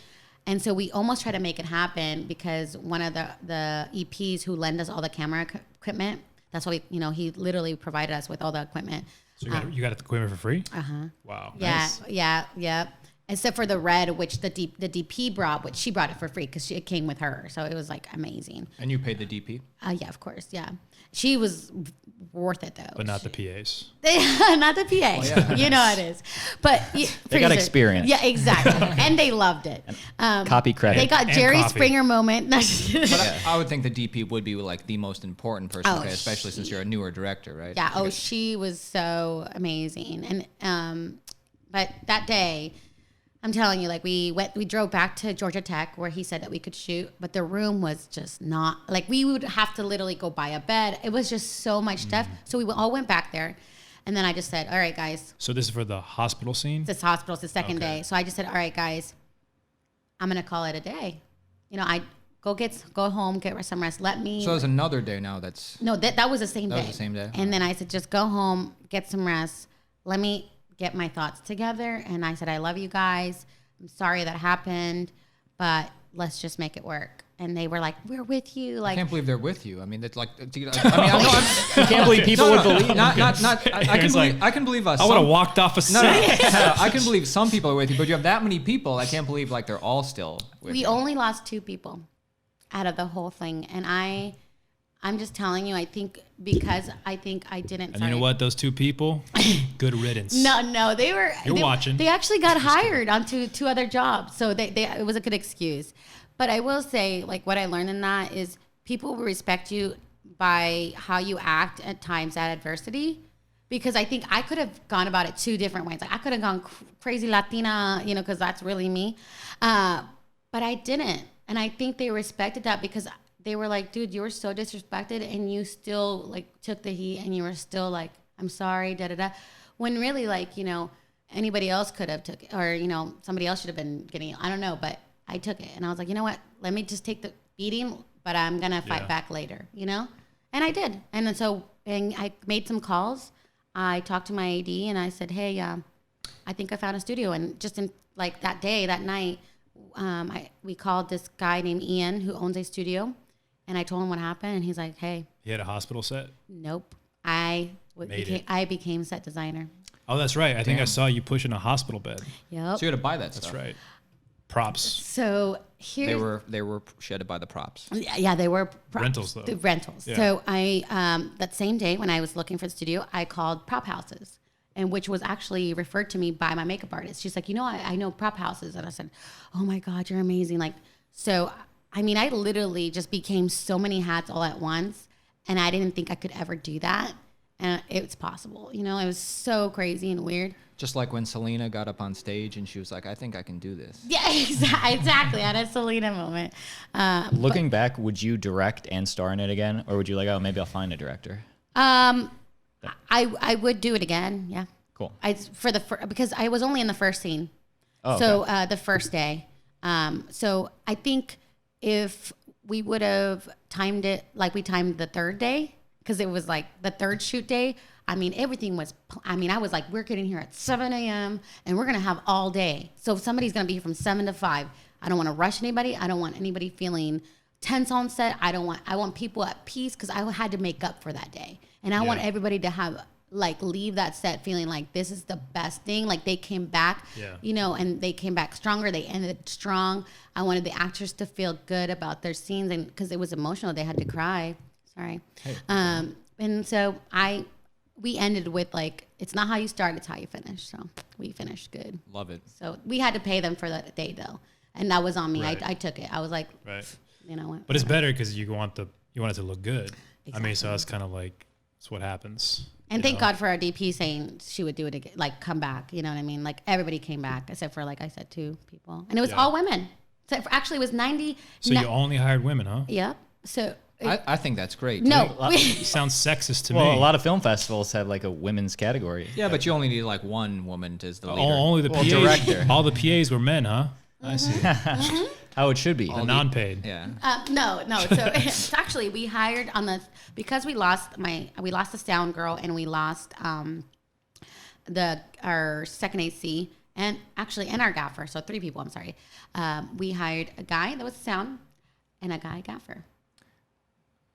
And so we almost tried to make it happen because one of the EPs who lend us all the camera equipment, that's why he literally provided us with all the equipment. So you got the equipment for free? Uh-huh. Wow. Yeah, Nice. yeah. Except for the red, which the DP brought, which she brought it for free because it came with her. So it was like amazing. And you paid the DP? Yeah, of course, yeah. She was worth it though. But not the PAs. Not the PA. yeah. You know how it is. But They got experience. Yeah, exactly. And they loved it. Copy credit. They got And Jerry coffee. Springer moment. But I would think the DP would be like the most important person, Oh, okay, especially since you're a newer director, right? Yeah. Oh, she was so amazing. And but that day, I'm telling you, like we drove back to Georgia Tech where he said that we could shoot, but the room was just not like we would have to literally go buy a bed. It was just so much stuff. So we all went back there, and then I just said, "All right, guys." So this is for the hospital scene? This hospital's the second Okay. day, so I just said, "All right, guys, I'm gonna call it a day." You know, I go home, get some rest. Let me. So there's another day now that's... No, that was the same day. That was the same day? And then I said, just go home, get some rest. Let me get my thoughts together. And I said, I love you guys. I'm sorry that happened, but let's just make it work. And they were like, we're with you. I Like, can't believe they're with you. I mean, it's like... I can't believe people would believe. I can believe us. I would have walked off a set. No, I can believe some people are with you, but you have that many people. I can't believe like they're all still with we you. only lost 2 people out of the whole thing. And I'm just telling you, I think because I didn't. And you know what? Those 2 people, good riddance. No, they were. You're they, watching. They actually got hired onto 2 other jobs, so it was a good excuse. But I will say, like, what I learned in that is people will respect you by how you act at times at adversity. Because I think I could have gone about it 2 different ways. Like I could have gone crazy Latina, because that's really me. But I didn't, and I think they respected that because they were like, dude, you were so disrespected and you still like took the heat and you were still like, I'm sorry, When really like, anybody else could have took it or, somebody else should have been getting it. I don't know, but I took it and I was like, you know what? Let me just take the beating, but I'm going to fight back later, And I did. And then and I made some calls. I talked to my AD and I said, hey, I think I found a studio. And just in like that night, we called this guy named Ian who owns a studio. And I told him what happened, and he's like, "Hey, He had a hospital set? nope. I became set designer." Oh, that's right. I think I saw you pushing a hospital bed. Yep. So you had to buy that That's stuff. right. Props. So here They were shredded by the props. Yeah, they were Rentals, though. The rentals. Yeah. So I that same day when I was looking for the studio, I called prop houses, and which was actually referred to me by my makeup artist. She's like, I know prop houses, and I said, oh my God, you're amazing. Like, so I mean, I literally just became so many hats all at once, and I didn't think I could ever do that, and it's possible. It was so crazy and weird. Just like when Selena got up on stage and she was like, I think I can do this. Yeah, exactly. I had a Selena moment. Looking back, would you direct and star in it again, or would you like, oh, maybe I'll find a director? I would do it again. Yeah. Cool. Because I was only in the first scene. Oh, so okay. the first day. So I think if we would have timed it like we timed the third day, because it was like the third shoot day. I mean, everything was, I was like, we're getting here at 7 a.m. and we're going to have all day. So if somebody's going to be here from 7 to 5, I don't want to rush anybody. I don't want anybody feeling tense on set. I want people at peace, because I had to make up for that day. And I want everybody to have, like, leave that set feeling like this is the best thing. Like, they came back, and they came back stronger. They ended strong. I wanted the actors to feel good about their scenes, and because it was emotional, they had to cry. Sorry. Hey. And so we ended with, like, it's not how you start, it's how you finish. So we finished good. Love it. So we had to pay them for that day, though. And that was on me. Right. I took it. I was like, you know what? But it's better because you want it to look good. Exactly. I mean, so it's kind of like, it's what happens. And thank God for our DP saying she would do it again, like come back. You know what I mean? Like everybody came back except for, like I said, 2 people. And it was all women. So actually, it was 90. So you only hired women, huh? Yep. So I think that's great. no. Sounds sexist to me. Well, a lot of film festivals have like a women's category. Yeah, but you only need like one woman as the leader. Only the PAs. director. All the PAs were men, huh? I see. How it should be. The non-paid. Yeah. No. So actually, we hired because we lost the sound girl, and we lost our second AC, and our gaffer. So 3 people. I'm sorry. We hired a guy that was sound and a guy gaffer.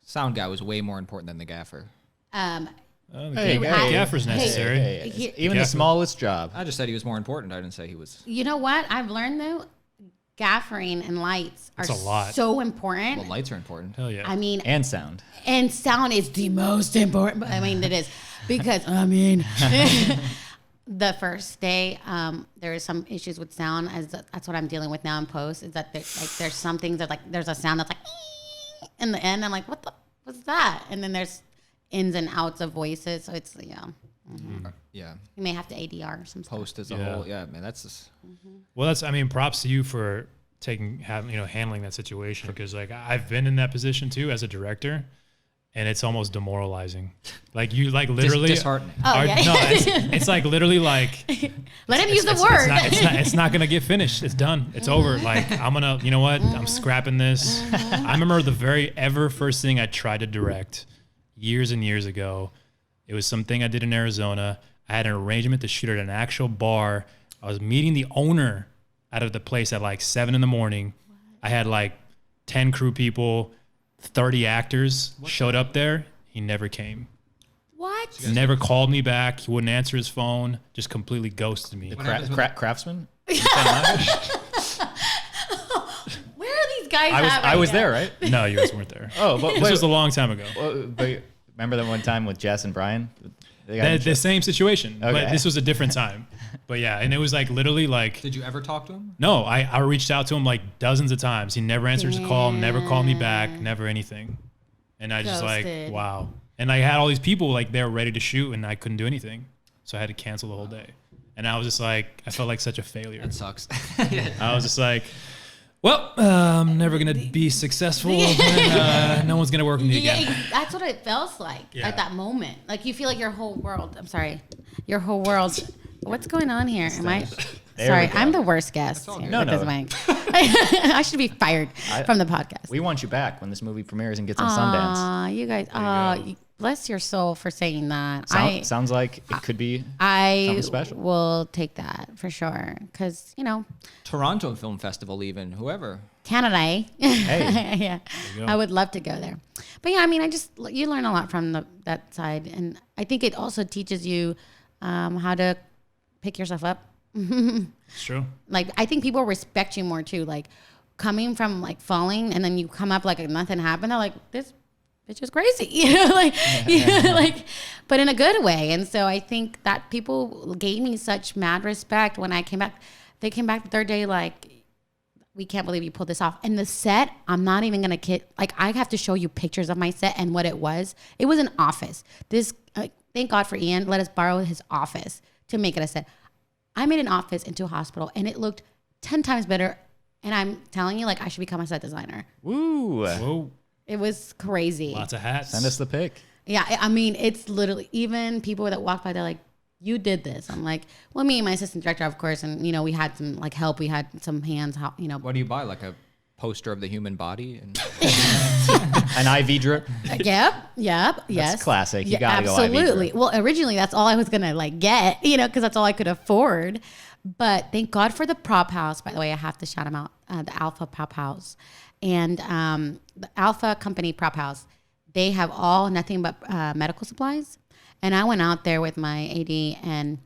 Sound guy was way more important than the gaffer. Gaffer's necessary. Even the smallest job. I just said he was more important. I didn't say he was. You know what I've learned though? Gaffering and lights are so important. Well, lights are important. Hell yeah. I mean, And sound. and sound is the most important. I mean, it is because the first day there is some issues with sound. That's what I'm dealing with now in post. Is that there's some things that like there's a sound that's like in the end. I'm like, what's that? And then there's ins and outs of voices. So it's Yeah. You may have to ADR or some stuff. Post as a whole. Yeah, man, that's just. Well, props to you for handling that situation, because like I've been in that position too as a director, and it's almost demoralizing. Like you like literally disheartening. Oh, yeah. No, it's like literally like let him use the word. It's not gonna get finished. It's done. It's over. Like I'm gonna, you know what? I'm scrapping this. I remember the very first thing I tried to direct years and years ago. It was something I did in Arizona. I had an arrangement to shoot at an actual bar. I was meeting the owner out of the place at like 7 a.m. What? I had like 10 crew people, 30 actors showed up there. He never came. What? Never called me back. He wouldn't answer his phone. Just completely ghosted me. Craftsman? Where are these guys at? I was there, right? No, you guys weren't there. Oh, but this was a long time ago. But remember that one time with Jess and Brian? The same situation, Okay. but this was a different time. But yeah, and it was like literally like. Did you ever talk to him? No, I reached out to him like dozens of times. He never answers a call, never called me back, never anything. And I just like, wow. And I had all these people like they were ready to shoot, and I couldn't do anything, so I had to cancel the whole day. And I was just like, I felt like such a failure. That sucks. I was just like, well, I'm never gonna be successful. And, no one's gonna work with me again. That's what it feels like at that moment. Like you feel like your whole world. I'm sorry, your whole world. What's going on here? Am I? Sorry, I'm the worst guest. Here No. I should be fired from the podcast. We want you back when this movie premieres and gets on Sundance. You guys. Bless your soul for saying that. Sounds like it could be I something special. will take that for sure. Because, Toronto Film Festival, even whoever. Canada, eh? Hey. Yeah. I would love to go there. But yeah, I mean, you learn a lot from that side. And I think it also teaches you how to pick yourself up. It's true. Like, I think people respect you more too. Like, coming from like falling and then you come up like nothing happened. They're like, this bitch is crazy, but in a good way. And so I think that people gave me such mad respect when I came back. They came back the third day like, we can't believe you pulled this off. And the set, I'm not even gonna kid. Like, I have to show you pictures of my set and what it was. It was an office. Thank God for Ian. Let us borrow his office to make it a set. I made an office into a hospital, and it looked 10 times better. And I'm telling you, like, I should become a set designer. Woo. Whoa. It was crazy. Lots of hats. Send us the pic. Yeah, I mean, it's literally, even people that walk by, they're like, you did this. I'm like, well, me and my assistant director, of course, and, we had some, like, help. We had some hands, What do you buy? Like a poster of the human body and An IV drip. Yep. Yes. That's classic. You gotta go IV absolutely. drip. Well, originally that's all I was gonna like get, because that's all I could afford. But thank God for the prop house. By the way, I have to shout them out. The Alpha Prop House, and the Alpha Company Prop House. They have nothing but medical supplies. And I went out there with my AD and.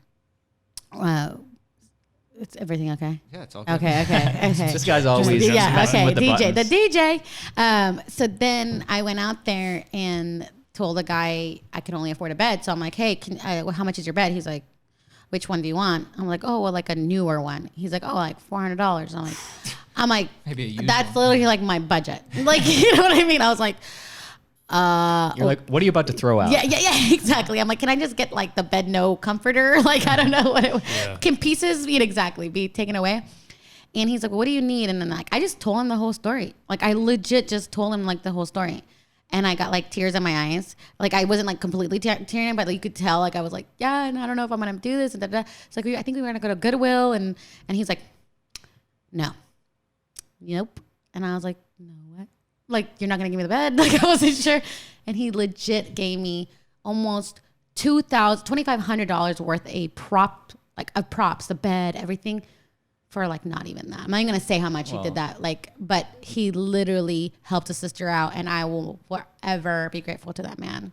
It's everything okay? yeah, it's all good. Okay. This guy's always messing with the DJ, buttons. the DJ. So then I went out there and told the guy I could only afford a bed. So I'm like, hey, how much is your bed? He's like, which one do you want? I'm like, oh, well, like a newer one. He's like, oh, like $400. I'm like, Maybe a used that's one. literally like my budget. Like, you know what I mean? I was like, You're like, what are you about to throw out? yeah, exactly. I'm like, can I just get like the bed no comforter? Like, I don't know what can pieces be taken away? And he's like, well, what do you need? And then like, I just told him the whole story. Like, I legit just told him like the whole story. And I got like tears in my eyes. Like, I wasn't like completely tearing, but like, you could tell like I was like, yeah, and I don't know if I'm gonna do this. And it's like, I think we were gonna go to Goodwill, and he's like, no, nope. And I was like, no, what? Like, you're not gonna give me the bed? Like, I wasn't sure. And he legit gave me almost $2,500 worth of props, the bed, everything, for like not even that. I'm not even gonna say how much he did that. Like, but he literally helped a sister out, and I will forever be grateful to that man.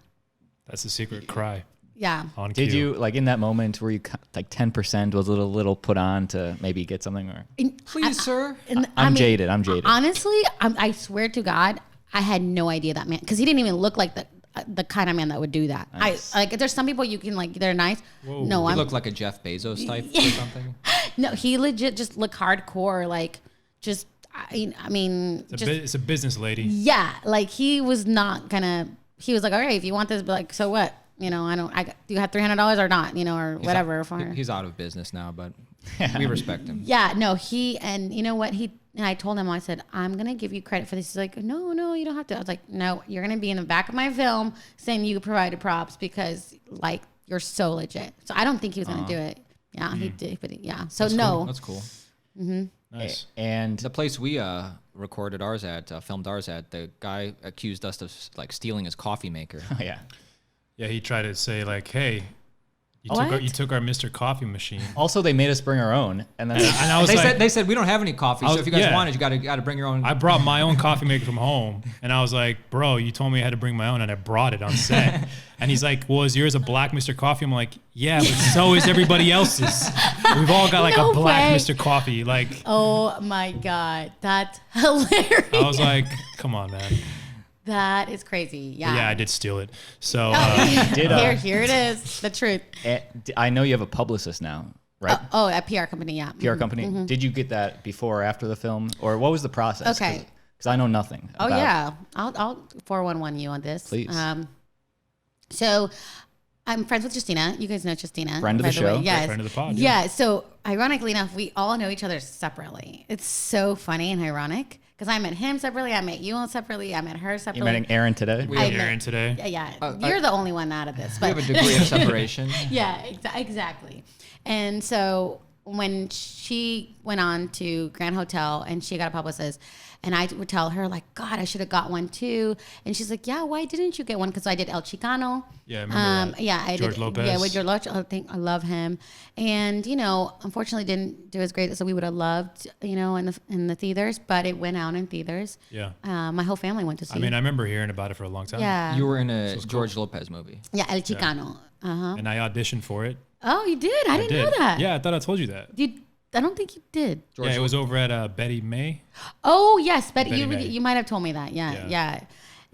That's the secret cry. Yeah. On Did cue. you, like, in that moment, were you like 10% was a little put on to maybe get something? Or Please, sir. I'm jaded. Honestly, I swear to God, I had no idea that man, because he didn't even look like the kind of man that would do that. Nice. I like, there's some people you can like, they're nice. Whoa. No, He I'm looked like a Jeff Bezos type or something. no. He legit just looked hardcore, like just. I mean, It's a business lady. yeah, like he was not gonna. He was like, all right, if you want this, but like, so what? Do you have $300 or not? Or whatever. He's out of business now, but we respect him. Yeah, no, and you know what? And I told him, I said, I'm going to give you credit for this. He's like, no, you don't have to. I was like, no, you're going to be in the back of my film saying you provided props because, like, you're so legit. So I don't think he was going to do it. Yeah, he did. But yeah, so That's no. cool. That's cool. Nice. And The place we recorded ours at, filmed ours at, the guy accused us of like stealing his coffee maker. oh, yeah. Yeah, he tried to say like, hey, What? you took our Mr. Coffee machine. Also, they made us bring our own, and then And I was They said we don't have any coffee, so if you guys want it, you got to bring your own. I brought my own coffee maker from home, and I was like, bro, you told me I had to bring my own, and I brought it on set. And he's like, well, is yours a black Mr. Coffee? I'm like, yeah, but so is everybody else's. We've all got like No a black way. Mr. Coffee. Like, Oh my God, that's hilarious. I was like, come on, man. That is crazy. Yeah. Yeah, I did steal it. So did, Here it is, the truth. I know you have a publicist now, right? Oh, a PR company, yeah. PR company. Did you get that before or after the film, or what was the process? Okay. Because I know nothing. Oh about- yeah, I'll 411 you on this. Please. So I'm friends with Justina. You guys know Justina. Friend of by the way. show. Yes. Friend of the pod, Yeah. yeah. So ironically enough, we all know each other separately. It's so funny and ironic because I met him separately. I met you separately. I met her You separately. met Aaron today. We I have, met- Aaron today. Yeah. You're the only one out of this. we But have a degree of separation. yeah, exactly. And so when she went on to Grand Hotel and she got a publicist, and I would tell her like, God, I should have got one too. And she's like, yeah, why didn't you get one? Because I did El Chicano. Yeah, I remember that. Yeah, I George did. Lopez. Yeah, with George Lopez. I love him. And unfortunately, didn't do as great as we would have loved. In the theaters, but it went out in theaters. Yeah. My whole family went to see. I mean, I remember hearing about it for a long time. yeah, You were in a George Lopez movie. yeah, El Chicano. And I auditioned for it. Oh, you did? I didn't did. know that. Yeah, I thought I told you that. I don't think you did. George Yeah, it was over at Betty May. Oh yes, but Betty May. you might have told me that. Yeah.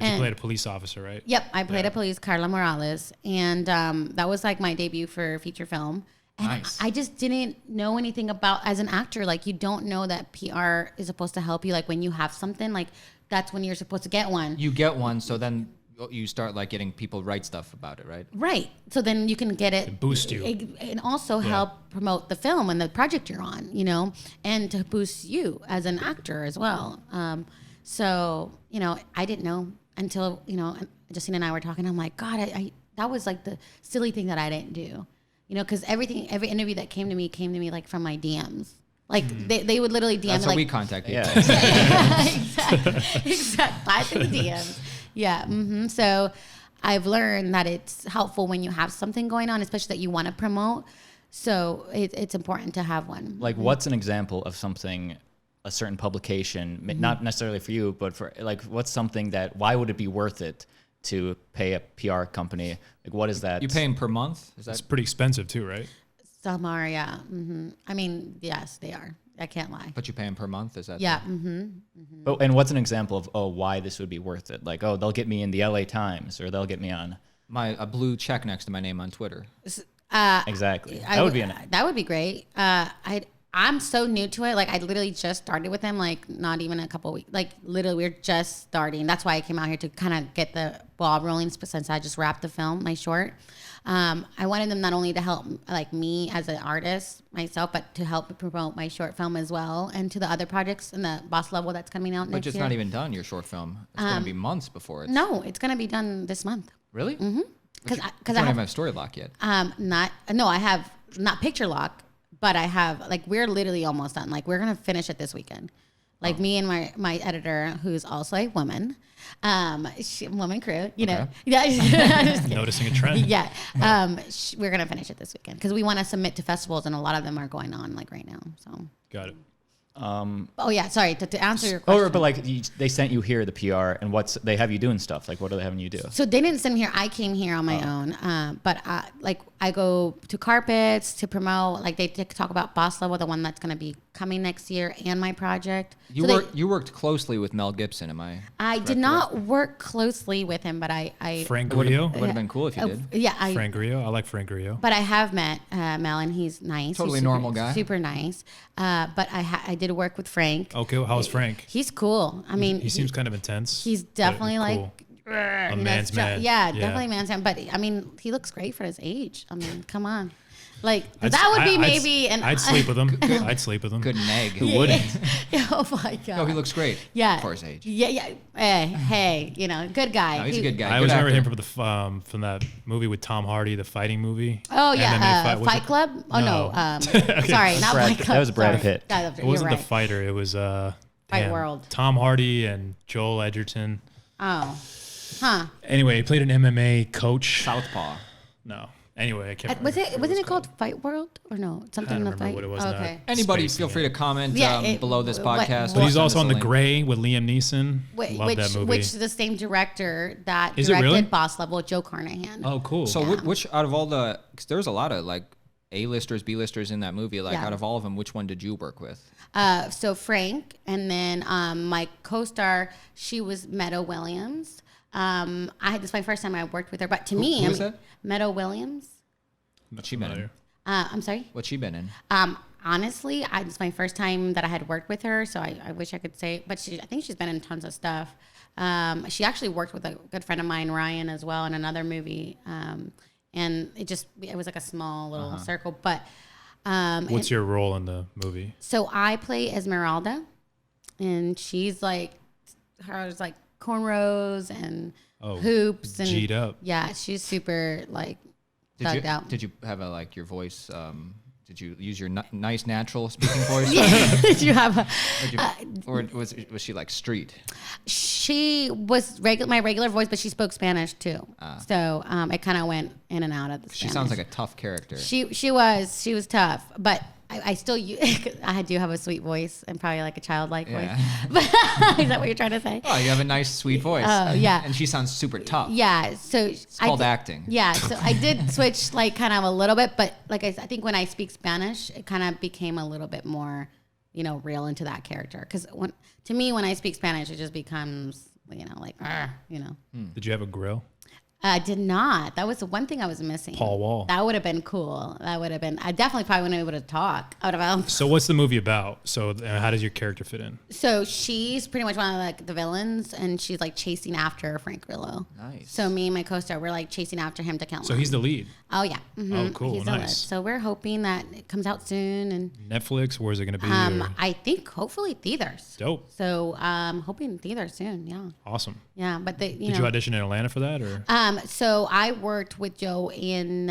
You played a police officer, right? Yep, I played Yeah. a police, Carla Morales, and that was like my debut for feature film. And Nice. I just didn't know anything about as an actor. Like you don't know that PR is supposed to help you. Like when you have something, like that's when you're supposed to get one. You get one, so then you start like getting people write stuff about it, right? Right. So then you can get it. boost you. And also help promote the film and the project you're on, and to boost you as an actor as well. So, I didn't know until, Justine and I were talking. I'm like, God, I that was like the silly thing that I didn't do, because every interview that came to me like from my DMs. Like they would literally DM That's like how we contact you. Yeah. exactly. Slide through the DMs. Yeah. So I've learned that it's helpful when you have something going on, especially that you want to promote. So it's important to have one. Like, what's an example of something, a certain publication, not necessarily for you, but for like, what's something that, why would it be worth it to pay a PR company? Like, what is that? You pay them per month? Is It's that pretty expensive too, right? Some are, yeah. I mean, yes, they are. I can't lie. but you pay them per month? Is that Yeah. Oh, and what's an example of, why this would be worth it? Like, they'll get me in the LA Times, or they'll get me on. a blue check next to my name on Twitter? Exactly. That would be that would be great. I'm so new to it. Like I literally just started with him, like not even a couple weeks. Like literally, we're just starting. That's why I came out here to kind of get the ball rolling. Since I just wrapped the film, my short, I wanted them not only to help like me as an artist myself, but to help promote my short film as well, and to the other projects in the boss level that's coming out But next it's year. not even done, your short film. It's going to be months before it's... No, it's gonna be done this month. Really? Mm-hmm. Because I I don't have have story lock yet. I have not picture lock, but I have like we're literally almost done. Like we're gonna finish it this weekend. Like me and my editor, who's also a woman, woman crew, you know, yeah, just kidding. Noticing a trend. Yeah, we're gonna finish it this weekend because we want to submit to festivals, and a lot of them are going on like right now. So. Got it. Oh yeah, sorry to answer your question. Oh, but like they sent you here the PR, and they have you doing stuff. Like, what are they having you do? So they didn't send me here. I came here on my own. But like I go to carpets to promote. Like they talk about Boss Level, the one that's going to be coming next year, and my project. You worked closely with Mel Gibson, am I? I did not work closely with him, but I Frank It would Grillo. have been cool if you did. yeah, Frank Grillo. I like Frank Grillo. But I have met Mel, and he's nice. Totally He's super, normal guy. Super nice. But I did work with Frank. Okay, how was Frank? He's cool. I mean, He seems kind of intense. he's but definitely cool. like A man's man. Yeah, definitely a man's man. But I mean, he looks great for his age. I mean, come on. Like I'd- that would be I'd- maybe an. I'd sleep with him. I'd sleep with him. Good neg. Who wouldn't? Oh my god. No, he looks great. Yeah. For his age. Yeah, yeah. Hey, you know, good guy. No, he's a good guy. I Good always remember actor. him from that movie with Tom Hardy, the fighting movie. Oh yeah, was Fight it- Club. Oh no, No. sorry, not Brad- Fight Club. that was Brad Sorry. Pitt. You're It wasn't right. the fighter. It was Fight World. Tom Hardy and Joel Edgerton. Oh, huh. Anyway, he played an MMA coach. Southpaw. No. Anyway, I can't. Was remember it? what Wasn't it called Fight World or no? Something in the remember fight. what it was Oh, now. okay. Anybody Spacing feel free it. to comment Yeah, below this what- podcast. But he's Send also us on a The link. Gray with Liam Neeson. Love that movie. Which the same director that Is it directed really? Boss Level, Joe Carnahan. Oh, cool. So which out of all the... Because there's a lot of like A-listers, B-listers in that movie. Like Yeah. out of all of them, which one did you work with? So Frank, and then my co-star, she was Meadow Williams. This is my first time I worked with her, but to me, who is that? Meadow Williams. What's she been in? I'm sorry. What's she been in? Honestly, it's my first time that I had worked with her, so I wish I could say, but I think she's been in tons of stuff. She actually worked with a good friend of mine, Ryan, as well, in another movie. And it was like a small little circle, but. What's your role in the movie? So I play Esmeralda, and she's like, hers like cornrows and hoops and G'd up. Yeah, she's super like thugged out. Did you have your voice? Did you use your nice natural speaking voice? Did you have a? Or was she like street? She was my regular voice, but she spoke Spanish too. So it kind of went in and out of the Spanish. She sounds like a tough character. She was tough, but I still I do have a sweet voice and probably like a childlike voice. But is that what you're trying to say? Oh, you have a nice, sweet voice. Oh, yeah. And she sounds super tough. Yeah, so It's called acting. Yeah, so I did switch like kind of a little bit, but like I think when I speak Spanish, it kind of became a little bit more, real into that character. Because to me, when I speak Spanish, it just becomes, like, Did you have a grill? I did not. That was the one thing I was missing. Paul Wall. That would have been cool. That would have been. I definitely probably wouldn't have been able to talk. I would have. So what's the movie about? So how does your character fit in? So she's pretty much one of like the villains, and she's like chasing after Frank Grillo. Nice. So me and my co-star, we're like chasing after him to kill him. So he's the lead. Oh yeah. Oh, cool. He's the lead. Nice. So we're hoping that it comes out soon, and Netflix? Where is it going to be? Or- I think hopefully theaters. Dope. So hoping theaters soon. Yeah. Awesome. Yeah, but Did you audition in Atlanta for that, or? So I worked with Joe in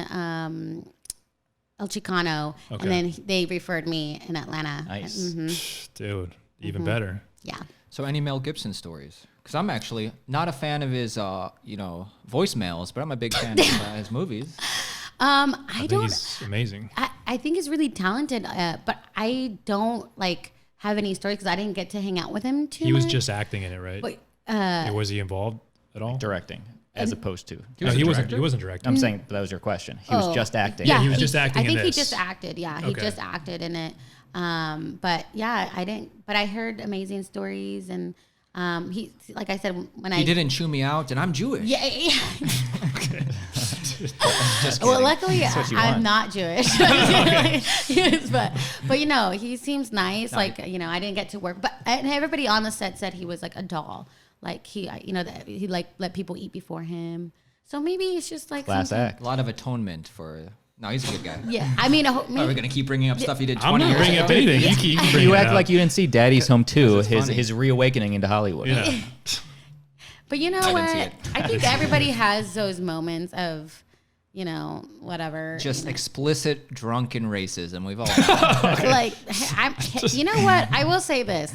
El Chicano, Okay. and then they referred me in Atlanta. Nice. Dude, even better. Yeah. So any Mel Gibson stories? Because I'm actually not a fan of his, voicemails, but I'm a big fan of his movies. I I think don't. he's amazing. I think he's really talented, but I don't like have any stories because I didn't get to hang out with him too He was much. just acting in it, right? But, Was he involved at all? Directing, as opposed to. No, he wasn't. He wasn't directing. I'm saying that was your question. He was just acting. Yeah, he was just acting I think in he this. just acted. Yeah, he Okay. just acted in it. But yeah, I didn't. But I heard amazing stories, and he, like I said, when He didn't chew me out, and I'm Jewish. Yeah. Just Well, kidding. luckily what you I'm want. not Jewish. Yes, but you know, he seems nice. Like, you know, I didn't get to work, but and everybody on the set said he was like a doll. Like he, you know, that he like let people eat before him. So maybe it's just like Class something- act. A lot of atonement for. No, he's a good guy. Yeah, I mean, Are we gonna keep bringing up stuff he did I'm 20 not years bringing ago? up anything. You can bring You it act up. like you didn't see Daddy's Home 2, it's funny. his reawakening into Hollywood. Yeah. But you know I what? didn't see it. I think everybody has those moments of, you know, whatever. Just explicit drunken racism. We've all. like, you know what? I will say this: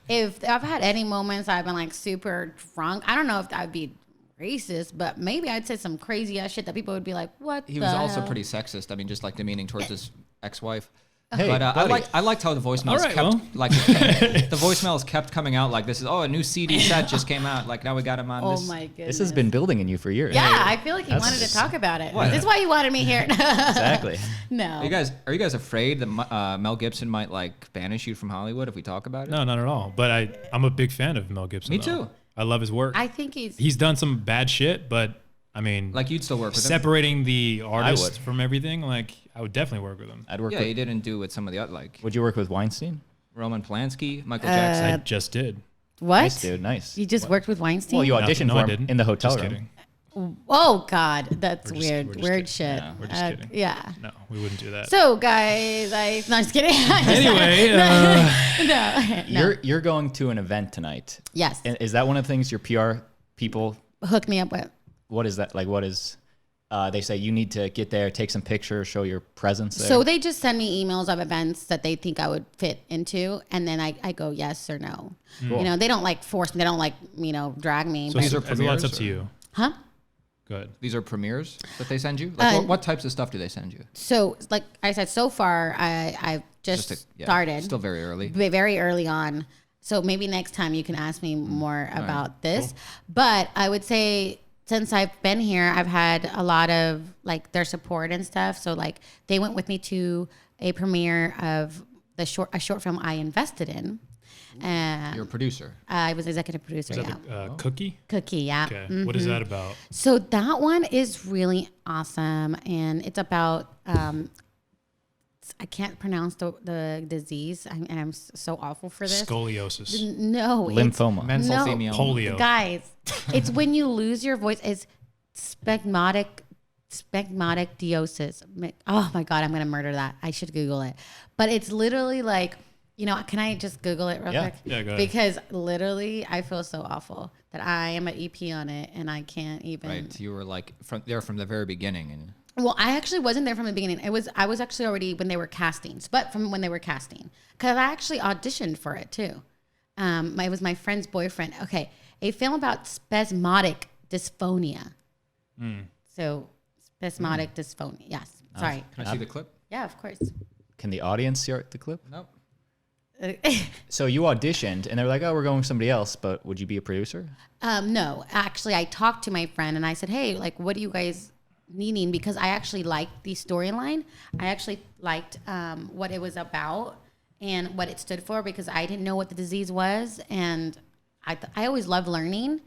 if I've had any moments I've been like super drunk, I don't know if that would be racist, but maybe I'd say some crazy ass shit that people would be like, "What?" He was also pretty sexist. I mean, just like demeaning towards his ex-wife. Hey, But buddy. I liked how the voicemails All right, kept well. like the voicemails kept coming out like this is a new CD set just came out, like now we got him on Oh this. my goodness! This has been building in you for years. Yeah, I feel like he wanted to talk about it. What? That's why you wanted me here. Exactly. No. Are you guys afraid that Mel Gibson might like banish you from Hollywood if we talk about it? No, not at all. But I'm a big fan of Mel Gibson. Me though. too. I love his work. I think He's done some bad shit, but I mean, Like you'd still work with him? separating the artist would. from everything, like I would definitely work with him. I'd work Yeah, with. he didn't do with some of the other like Would you work with Weinstein? Roman Polanski, Michael Uh, Jackson. I just did. what? Nice, dude. Nice. You just worked with Weinstein? Well, you Nothing. auditioned No, I for him didn't. in the hotel Just room. kidding. Oh God, that's We're just- weird. we're just Weird kidding. shit. Yeah, we're just kidding. Yeah. No, we wouldn't do that. So guys, no, just kidding. Anyway, no. You're going to an event tonight. Yes. And is that one of the things your PR people? Hook me up with. What is that like? What is? They say you need to get there, take some pictures, show your presence there. So they just send me emails of events that they think I would fit into, and then I go yes or no. Cool. You know, they don't like force me. They don't like, you know, drag me. so but- these are that's up premieres, to you. huh? Good. These are premieres that they send you. Like what types of stuff do they send you? So like I said, so far I've just started. Still very early. Very early on. So maybe next time you can ask me more about this. But I would say since I've been here, I've had a lot of like their support and stuff. So like they went with me to a premiere of a short film I invested in. You're a producer. I was executive producer. Is Yeah. that the Cookie? Cookie. Yeah. Okay. What is that about? So that one is really awesome, and it's about I can't pronounce the disease, and I'm so awful for this. Scoliosis. No, lymphoma. Mesothelioma. Polio. guys. It's when you lose your voice. It's spasmodicdiosis. Oh my God, I'm gonna murder that. I should Google it. But it's literally like, you know, can I just Google it real Yeah. quick? Yeah, go ahead. Because literally, I feel so awful that I am an EP on it, and I can't even. Right. You were like there from the very beginning, and Well, I actually wasn't there from the beginning. I was actually already when they were castings, but from when they were casting, because I actually auditioned for it too. It was my friend's boyfriend. Okay, a film about spasmodic dysphonia. So spasmodic dysphonia. Yes. Sorry. can I see the clip? Yeah, of course. Can the audience see the clip? Nope. So you auditioned, and they're like, "Oh, we're going with somebody else." But would you be a producer? No, actually, I talked to my friend and I said, "Hey, like, what do you guys needing?" Because I actually liked the storyline. I actually liked what it was about and what it stood for, because I didn't know what the disease was, and I always loved learning.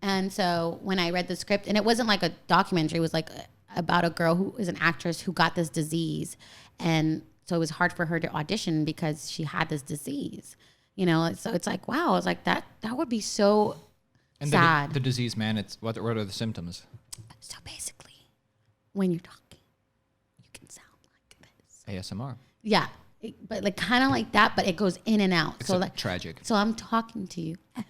And so when I read the script, and it wasn't like a documentary, it was like about a girl who is an actress who got this disease, and so it was hard for her to audition because she had this disease. You know, so it's like, wow, it's like that would be so And sad. the disease, man. It's what are the symptoms? So basically, when you're talking, you can sound like this. ASMR. Yeah, but like kind of like that, but it goes in and out. Except so like tragic. So I'm talking to you, and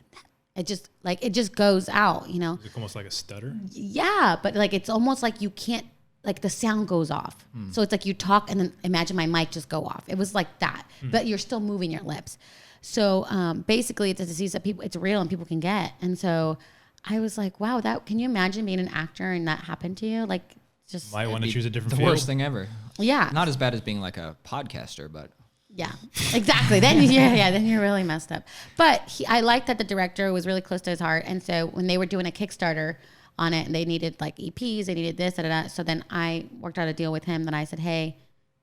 it just goes out. You know. It's almost like a stutter. Yeah, but like it's almost like you can't like the sound goes off. So it's like you talk and then imagine my mic just go off. It was like that, but you're still moving your lips. So basically it's a disease that it's real and people can get. And so I was like, wow, can you imagine being an actor and that happened to you? Like just Might want to choose a different The field. worst thing ever. yeah. Not as bad as being like a podcaster, but Yeah, exactly. Then then you're really messed up. But I liked that the director was really close to his heart. And so when they were doing a Kickstarter on it and they needed like EPs, they needed this, so then I worked out a deal with him that I said, hey,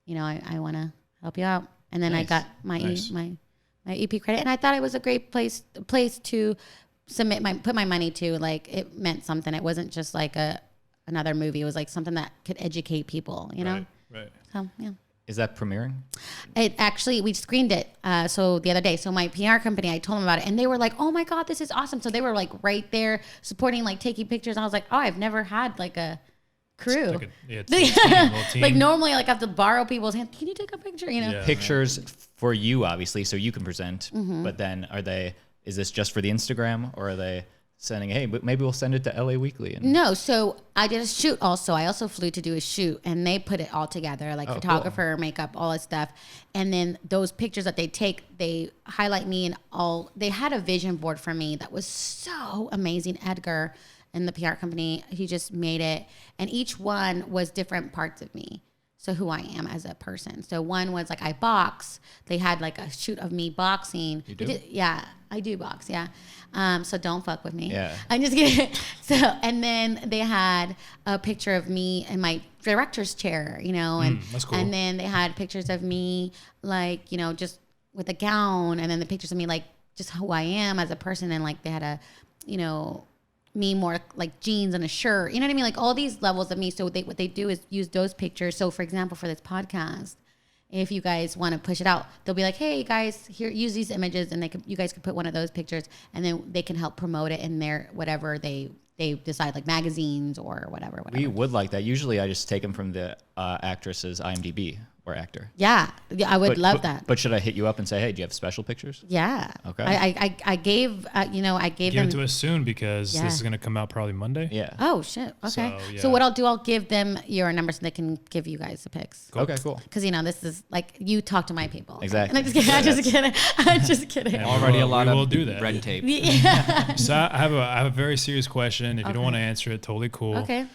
I want to help you out. And then I got my my EP credit. And I thought it was a great place to put my money to. Like it meant something. It wasn't just like another movie. It was like something that could educate people, know? Right. So, yeah. Is that premiering? It actually, we screened it. So the other day, so my PR company, I told them about it and they were like, oh my God, this is awesome. So they were like right there supporting, like taking pictures. And I was like, oh, I've never had like a crew. It's a little team. Like normally like I have to borrow people's hands. Can you take a picture? Yeah. Pictures for you, obviously, so you can present. But then is this just for the Instagram or are they sending, hey, but maybe we'll send it to LA Weekly? No, so I did a shoot also. I also flew to do a shoot and they put it all together, like photographer, makeup, all that stuff. And then those pictures that they take, they highlight me and all. They had a vision board for me that was so amazing. Edgar and the PR company, he just made it. And each one was different parts of me. So who I am as a person. So one was like I box. They had like a shoot of me boxing. You do? Yeah, I do box. Yeah. So don't fuck with me. Yeah. I'm just kidding. So and then they had a picture of me in my director's chair, and that's cool. And then they had pictures of me like just with a gown, and then the pictures of me like just who I am as a person, and like they had a me more like jeans and a shirt, you know what I mean? Like all these levels of me. So what they do is use those pictures. So for example, for this podcast, if you guys want to push it out, they'll be like, hey guys, here, use these images, and you guys could put one of those pictures, and then they can help promote it in their whatever they decide, like magazines or whatever. We would like that. Usually I just take them from the actress's IMDb or actor. Yeah, I would love that. But should I hit you up and say, hey, do you have special pictures? Yeah. Okay. I gave Give them it to us soon because Yeah. this is going to come out probably Monday. Yeah. Oh shit. Okay. So, yeah. So what I'll do, I'll give them your number so they can give you guys the pics. Okay, cool. Because this is like you talk to my people. Exactly. And I'm just kidding. I'm just kidding. And already a we lot will of do that. red tape. Yeah. So I have a very serious question. If you don't want to answer it, totally cool. Okay.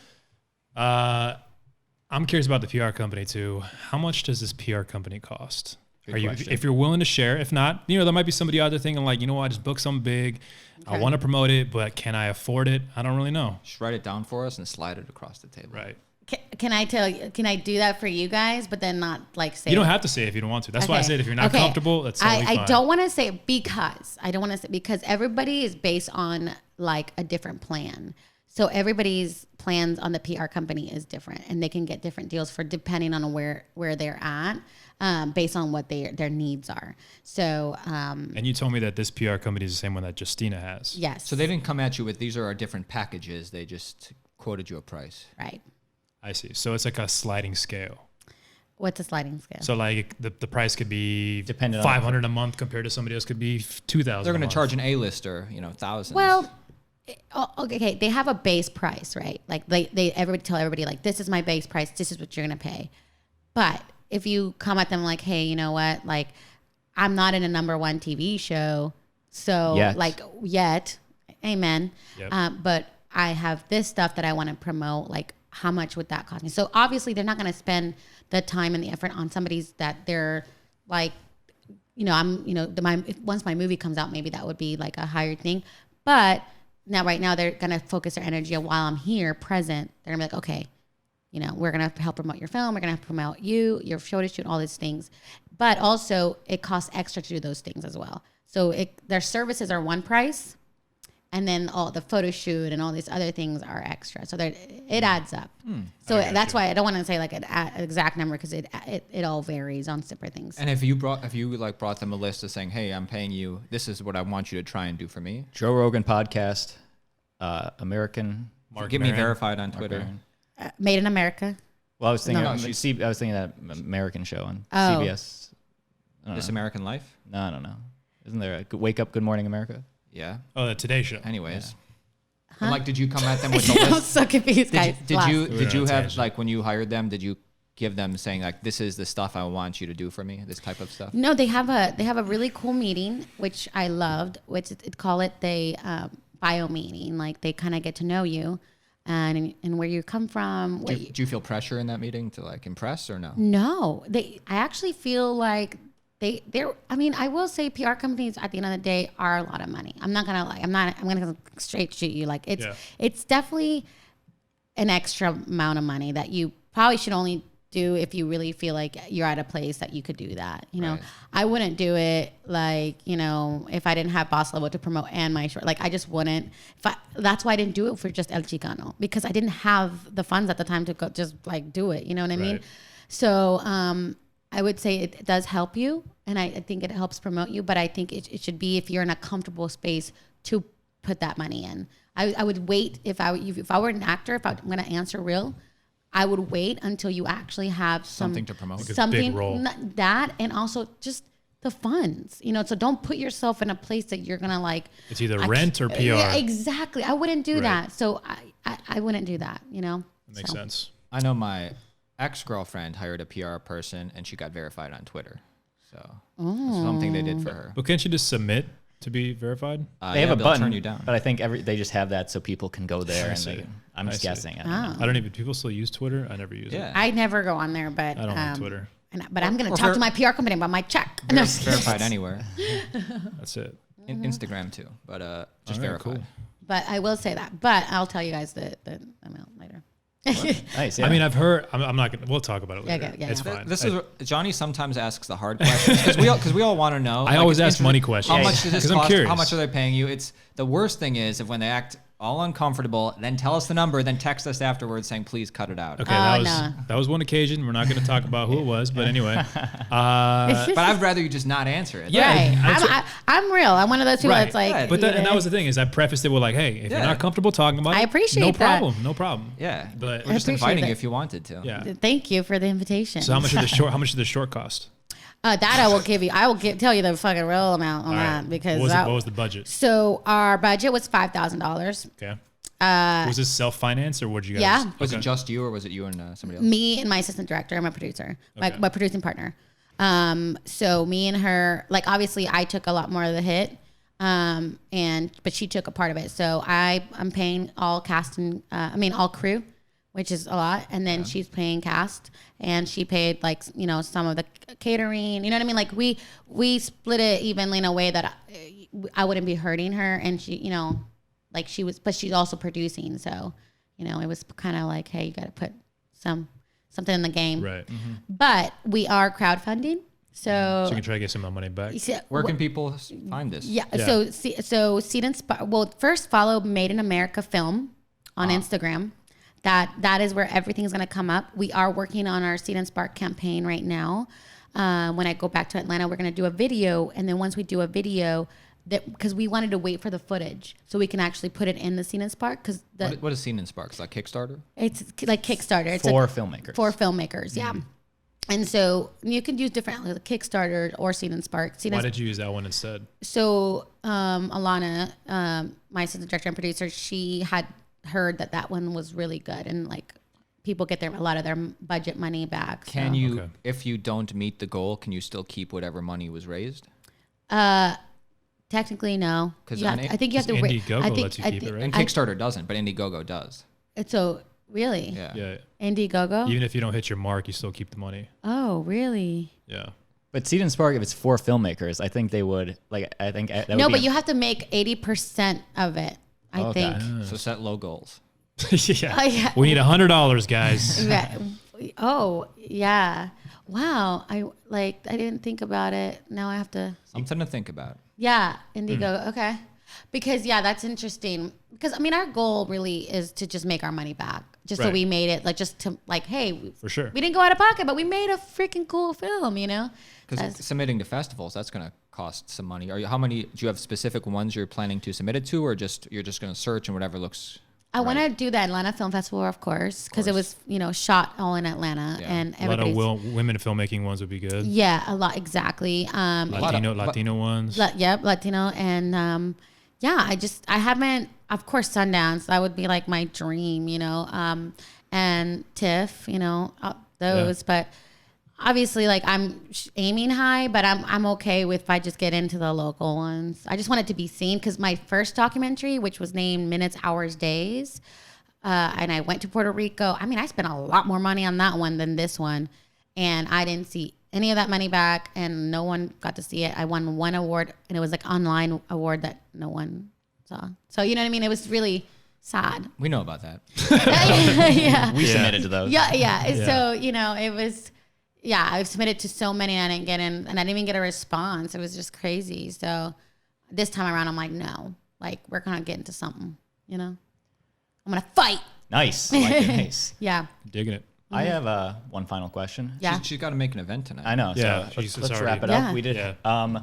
I'm curious about the PR company too. How much does this PR company cost? Good question. If you're willing to share? If not, there might be somebody out there thinking like, I just booked something big. I Okay. want to promote it, but can I afford it? I don't really know. Just write it down for us and slide it across the table. Right. Can I tell you? Can I do that for you guys? But then not like say. You don't have to say it if you don't want to. That's why I said if you're not comfortable, that's totally fine. I don't want to say because everybody is based on like a different plan. So everybody's plans on the PR company is different, and they can get different deals for depending on where they're at, based on what their needs are. So And you told me that this PR company is the same one that Justina has. yes. So they didn't come at you with these are our different packages. They just quoted you a price. right. I see. So it's like a sliding scale. What's a sliding scale? So like the price could be Dependent on- $500 a month compared to somebody else could be $2,000. They're going to charge an A-lister, thousands. Well, okay, they have a base price, right? Like everybody tell everybody like this is my base price, this is what you're gonna pay. But if you come at them like, hey, you know what? Like, I'm not in a #1 TV show, so yet, amen. Yep. But I have this stuff that I want to promote. Like, how much would that cost me? So obviously, they're not gonna spend the time and the effort on somebody's that they're like, once my movie comes out, maybe that would be like a higher thing, but. Right now they're going to focus their energy on while I'm here present. They're going to be like, okay, we're going to help promote your film. We're going to have to promote you, your photo shoot, all these things. But also it costs extra to do those things as well. So their services are one price, and then all the photo shoot and all these other things are extra. So it adds up. So that's why I don't want to say like an exact number because it all varies on separate things. And if you brought them a list of saying, hey, I'm paying you, this is what I want you to try and do for me. Joe Rogan podcast, American. Get me verified on Twitter. Made in America. Well, I was thinking. No, I was thinking that American show on Oh. CBS. This American Life? No, I don't know. Isn't there a Wake Up, Good Morning America? Yeah. Oh, the Today Show. Anyways. And, like, did you come at them with the I'm list? so confused, guys. Did you have tangent. like when you hired them? Did you give them saying like, this is the stuff I want you to do for me? This type of stuff. No, they have a really cool meeting, which I loved. Which it call it the bio meeting. Like they kind of get to know you, and where you come from. Do you feel pressure in that meeting to like impress or no? No, I actually feel like they're. I mean, I will say PR companies at the end of the day are a lot of money. I'm not gonna lie. I'm gonna straight shoot you. Like it's definitely an extra amount of money that you probably should only do if you really feel like you're at a place that you could do that. You know, Right. I wouldn't do it like, you know, if I didn't have Boss Level to promote and my short, like I just wouldn't. That's why I didn't do it for just El Chicano, because I didn't have the funds at the time to go just like do it. You know what I mean? Right. So I would say it does help you, and I think it helps promote you, but I think it should be if you're in a comfortable space to put that money in. I would wait if I were an actor, if I'm going to answer real, I would wait until you actually have Something to promote. Like a something big role. that, and also just the funds, you know. So don't put yourself in a place that you're gonna like. It's either rent or PR. Yeah, exactly. I wouldn't do Right. that. So I wouldn't do that. You know. That makes sense. I know my ex-girlfriend hired a PR person and she got verified on Twitter. So that's something they did for her. But can't you just submit to be verified? They have a they'll button, turn you down. but I think they just have that so people can go there. And see. I'm I just see. guessing. I Oh. don't know. I don't even. People still use Twitter. I never use it. Yeah. I never go on there, but I don't like Twitter. But I'm gonna Or talk ver- to my PR company about my check. No, Verified anywhere. That's it. Instagram too, but just All right, verified. cool. but I will say that. But I'll tell you guys the amount later. Nice. Yeah. I mean, I've heard. I'm not gonna. We'll talk about it later. Yeah. It's fine. This is Johnny sometimes asks the hard questions because we all want to know. I always it's ask money questions. How much does this 'Cause I'm cost? curious. How much are they paying you? It's the worst thing is if when they act all uncomfortable, then tell us the number, then text us afterwards saying please cut it out. Okay, Oh, that no. was one occasion. We're not going to talk about who it was, but anyway. But I'd rather you just not answer it. Right. I- I'm real. I'm one of those people Right. that's like. Yeah, But that was the thing is I prefaced it with like, hey, if you're Yeah. not comfortable talking about it, I appreciate no that. problem, no problem. Yeah. But We're just appreciate inviting that. you if you wanted to. yeah. Thank you for the invitation. So how much did the short cost? That I will give you. I will tell you the fucking real amount on All that right. because what was the budget? So our budget was $5,000. Okay. Was this self-financed or what did you guys? Yeah. Was it Okay. just you or was it you and somebody else? Me and my assistant director and my producer, Okay. my producing partner. So me and her, like obviously I took a lot more of the hit, but she took a part of it. So I'm paying all cast and all crew, which is a lot, and then she's paying cast, and she paid like some of the catering. You know what I mean? Like we split it evenly in a way that I wouldn't be hurting her, and she like she was, but she's also producing. So it was kind of like, hey, you got to put something in the game. Right. But we are crowdfunding. So, So you can try to get some of my money back. Where can people find this? Yeah. Yeah. So Seed Inspire. Well, first follow Made in America Film on Instagram. That is where everything's gonna come up. We are working on our Seed and Spark campaign right now. When I go back to Atlanta, we're gonna do a video, and then once we do a video, because we wanted to wait for the footage so we can actually put it in the Scene and Spark, because What is Scene and Sparks? Like Kickstarter? it's like Kickstarter. It's for like, filmmakers. for filmmakers, yeah. And so you can use different like Kickstarter or Scene and Spark. Why did you use that one instead? So Alana, my assistant director and producer, she had heard that one was really good, and like people get a lot of their budget money back. Can so. you, Okay. if you don't meet the goal, can you still keep whatever money was raised? Technically, no. 'Cause You have on I think you have to. Indiegogo I think, lets you keep it, right? And Kickstarter doesn't, but Indiegogo does. So really, Yeah. Yeah. Indiegogo. Even if you don't hit your mark, you still keep the money. Oh, really? Yeah. But Seed and Spark, if it's for filmmakers, I think they would like. I think that No, would but be, you have to make 80% of it. I Okay. think. So set low goals. Yeah. Oh, yeah. We need $100, guys. Yeah. Oh, yeah. Wow. I didn't think about it. Now I have to. Something to think about. Yeah, Indiegogo. Okay. Because that's interesting. Because our goal really is to just make our money back. Just so Right. we made it hey, For sure. we didn't go out of pocket, but we made a freaking cool film, Because That's- submitting to festivals, that's going to cost some money. How many, do you have specific ones you're planning to submit it to, or you're just going to search and whatever looks I want to do the Atlanta Film Festival, of course, because it was, shot all in Atlanta, Yeah. and A lot of everybody's. women filmmaking ones would be good. Yeah, a lot, exactly. Latino ones. Latino, and I haven't, of course, Sundance, that would be like my dream, and TIFF, those, but obviously like I'm aiming high, but I'm okay with if I just get into the local ones. I just want it to be seen because my first documentary, which was named Minutes, Hours, Days, and I went to Puerto Rico. I mean, I spent a lot more money on that one than this one, and I didn't see any of that money back, and no one got to see it. I won one award, and it was like online award that no one saw. So you know what I mean? It was really sad. We know about that. Yeah. We submitted to those. Yeah. So, it was, I've submitted to so many and I didn't get in, and I didn't even get a response. It was just crazy. So this time around, I'm like, no, like we're going to get into something, I'm going to fight. Nice. I like it. Nice. Yeah. Digging it. I have one final question. Yeah. She's got to make an event tonight. I know. Yeah, So she's let's already- wrap it Yeah. up. We did. Yeah.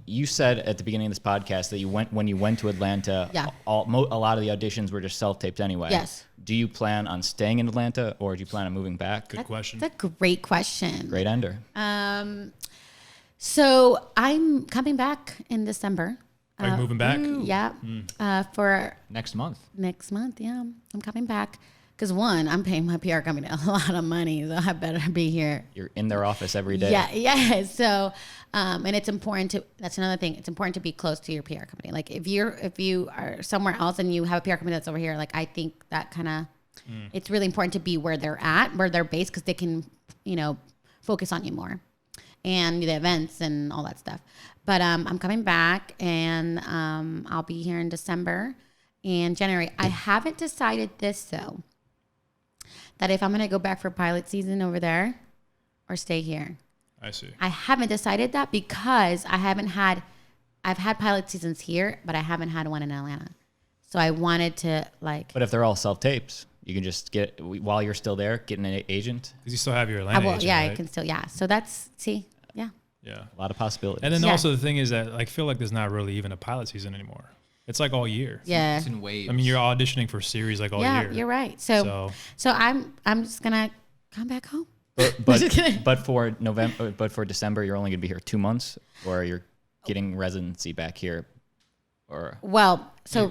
You said at the beginning of this podcast that when you went to Atlanta, Yeah. a lot of the auditions were just self-taped anyway. Yes. Do you plan on staying in Atlanta, or do you plan on moving back? Good question. That's a great question. Great ender. So I'm coming back in December. Are you moving back? Yeah. For Next month. next month. Yeah. I'm coming back. Because one, I'm paying my PR company a lot of money, so I better be here. You're in their office every day. Yeah. So, and it's important to, that's another thing. It's important to be close to your PR company. Like if you are somewhere else and you have a PR company that's over here, like I think that kind of, it's really important to be where they're at, where they're based, because they can, focus on you more and the events and all that stuff. But I'm coming back, and I'll be here in December and January. I haven't decided this though, that if I'm going to go back for pilot season over there or stay here. I see. I haven't decided that because I've had pilot seasons here, but I haven't had one in Atlanta. So I wanted to But if they're all self-tapes, you can just while you're still there, get an agent. Because you still have your Atlanta agent, I right? can still, So that's, yeah. Yeah. A lot of possibilities. And then Yeah. also the thing is that I feel like there's not really even a pilot season anymore. It's like all year. Yeah. It's in waves. I mean, you're auditioning for series like all Yeah, year. you're right. So I'm just going to come back home. But for November, but for December, you're only going to be here 2 months, or you're getting residency back here, or Well, so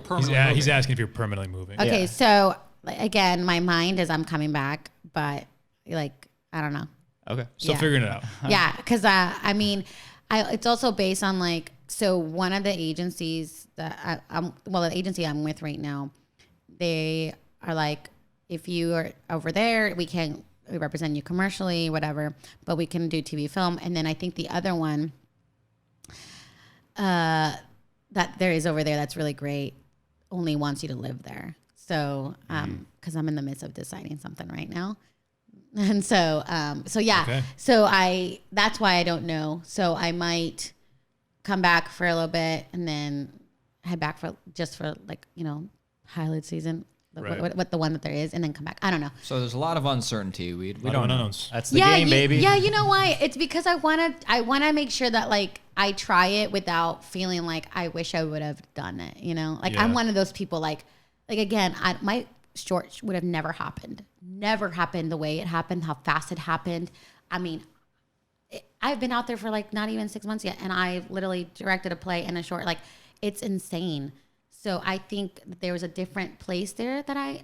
He's asking if you're permanently moving. okay, Yeah. so again, my mind is I'm coming back, but like I don't know. okay. Still Yeah. figuring it out. Yeah, because it's also based on like, so one of the agencies that the agency I'm with right now, they are like, if you are over there, we represent you commercially, whatever, but we can do TV film. And then I think the other one that there is over there that's really great only wants you to live there. So, because I'm in the midst of deciding something right now. And so yeah. Okay. So that's why I don't know. So I might come back for a little bit and then head back for like, pilot season, Right. what the one that there is, and then come back. I don't know. So there's a lot of uncertainty. We I don't don't know. know. That's the game, baby. Yeah, you know why? It's because I wanna make sure that like I try it without feeling like I wish I would have done it. Like Yeah. I'm one of those people like again, my short would have never happened the way it happened, how fast it happened. I mean, I've been out there for like not even 6 months yet, and I literally directed a play and a short. Like it's insane. So I think that there was a different place there that I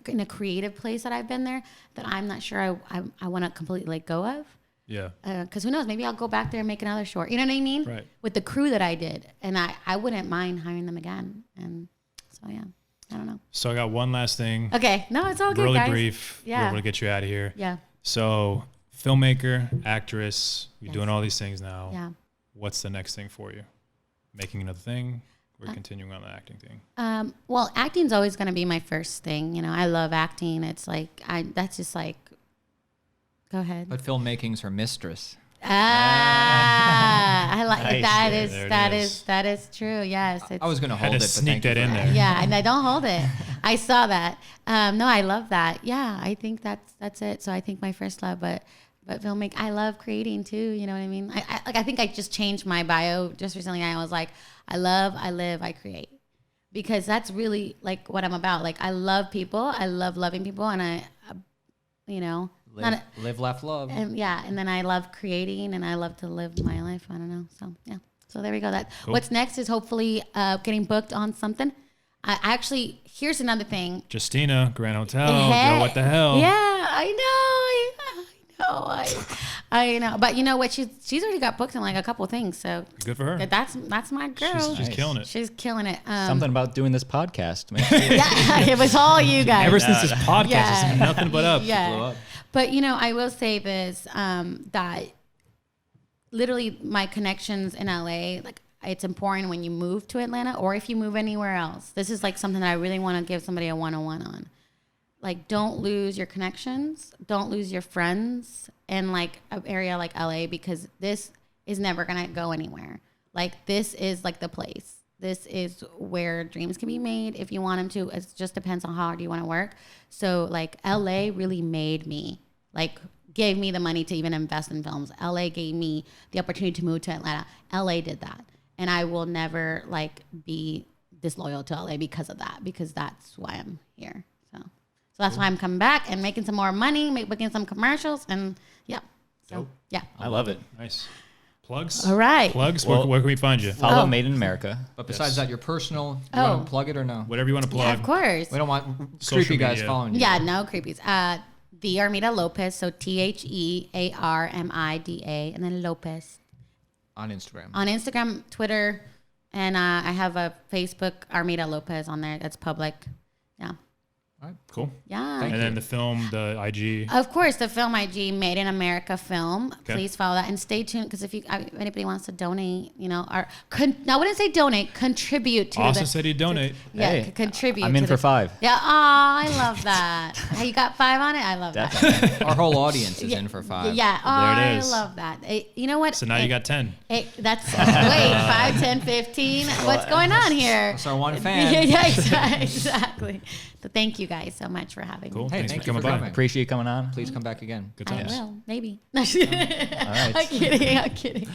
in a creative place that I've been there that I'm not sure I want to completely let go of. Yeah. Because who knows? Maybe I'll go back there and make another short. You know what I mean? Right. With the crew that I did, and I wouldn't mind hiring them again. And so yeah, I don't know. So I got one last thing. Okay, no, it's all good, Really guys. brief. Yeah. We're going to get you out of here. Yeah, So filmmaker, actress, you're doing all these things now. yeah. What's the next thing for you? Making another thing? We're continuing on the acting thing. Well, acting's always going to be my first thing. I love acting. It's like that's just like. Go ahead. But filmmaking's her mistress. I like Nice. that. Yeah, Is there it that is. is that is true? Yes. I was going to Had hold to it, but sneak thank you that in for there. Yeah, and I don't hold it. I saw that. No, I love that. Yeah, I think that's it. So I think my first love, but filmmaking, I love creating too. You know what I mean? I think I just changed my bio just recently. I was like, I love, I live, I create, because that's really like what I'm about. Like I love people. I love loving people, and Live, laugh, love. and yeah, and then I love creating, and I love to live my life. I don't know. So yeah. So there we go. What's next is hopefully getting booked on something. I actually, here's another thing. Justina, Grand Hotel. Yo, what the hell? Yeah, I know. But you know what? She's already got booked in like a couple of things. So Good for her. that's my girl. She's killing it. She's killing it. Something about doing this podcast, man. Yeah, it was all you guys. Ever since this podcast, Yeah. it's been nothing but up. Yeah. Blow up. But you know, I will say this: that literally my connections in LA, like it's important when you move to Atlanta or if you move anywhere else. This is like something that I really want to give somebody a one-on-one on. Like, don't lose your connections, don't lose your friends in like an area like LA, because this is never gonna go anywhere. Like, this is like the place. This is where dreams can be made if you want them to. It just depends on how hard you want to work. So like LA really made me, like gave me the money to even invest in films. LA gave me the opportunity to move to Atlanta. LA did that. And I will never like be disloyal to LA because of that, because that's why I'm here. So that's why I'm coming back and making some more money, making some commercials, and yeah. So yeah. I love it. Nice. Plugs? All right. Plugs? Well, where can we find you? Follow Oh. Made in America. But besides that, your personal, you Oh. want to plug it or no? Whatever you want to plug. Yeah, of course. We don't want Social creepy guys media. following you. Yeah, no creepies. The Armida Lopez, so TheArmida, and then Lopez. On Instagram. On Instagram, Twitter, and I have a Facebook, Armida Lopez, on there. That's public. Yeah. All right. Cool. Yeah. Thank And then the film, the IG. Of course, the film IG, Made in America film. Okay. Please follow that and stay tuned, because if anybody wants to donate, you know, I wouldn't say donate, contribute to Austin the. said he'd donate. Yeah, Hey, contribute. I'm in to for the, 5. Yeah, I love that. Hey, you got 5 on it? I love that. Definitely. Our whole audience is in for 5. Yeah, There it I is. love that. You know what? So now you got 10. That's wait, 5, 10, 15. What's going on here? That's our one fan. Yeah, exactly. So thank you guys so much for having Cool. me. Hey, Thanks thank for you coming for by. coming. Appreciate you coming on. Please come back again. Good I times. will, maybe. All right. I'm kidding.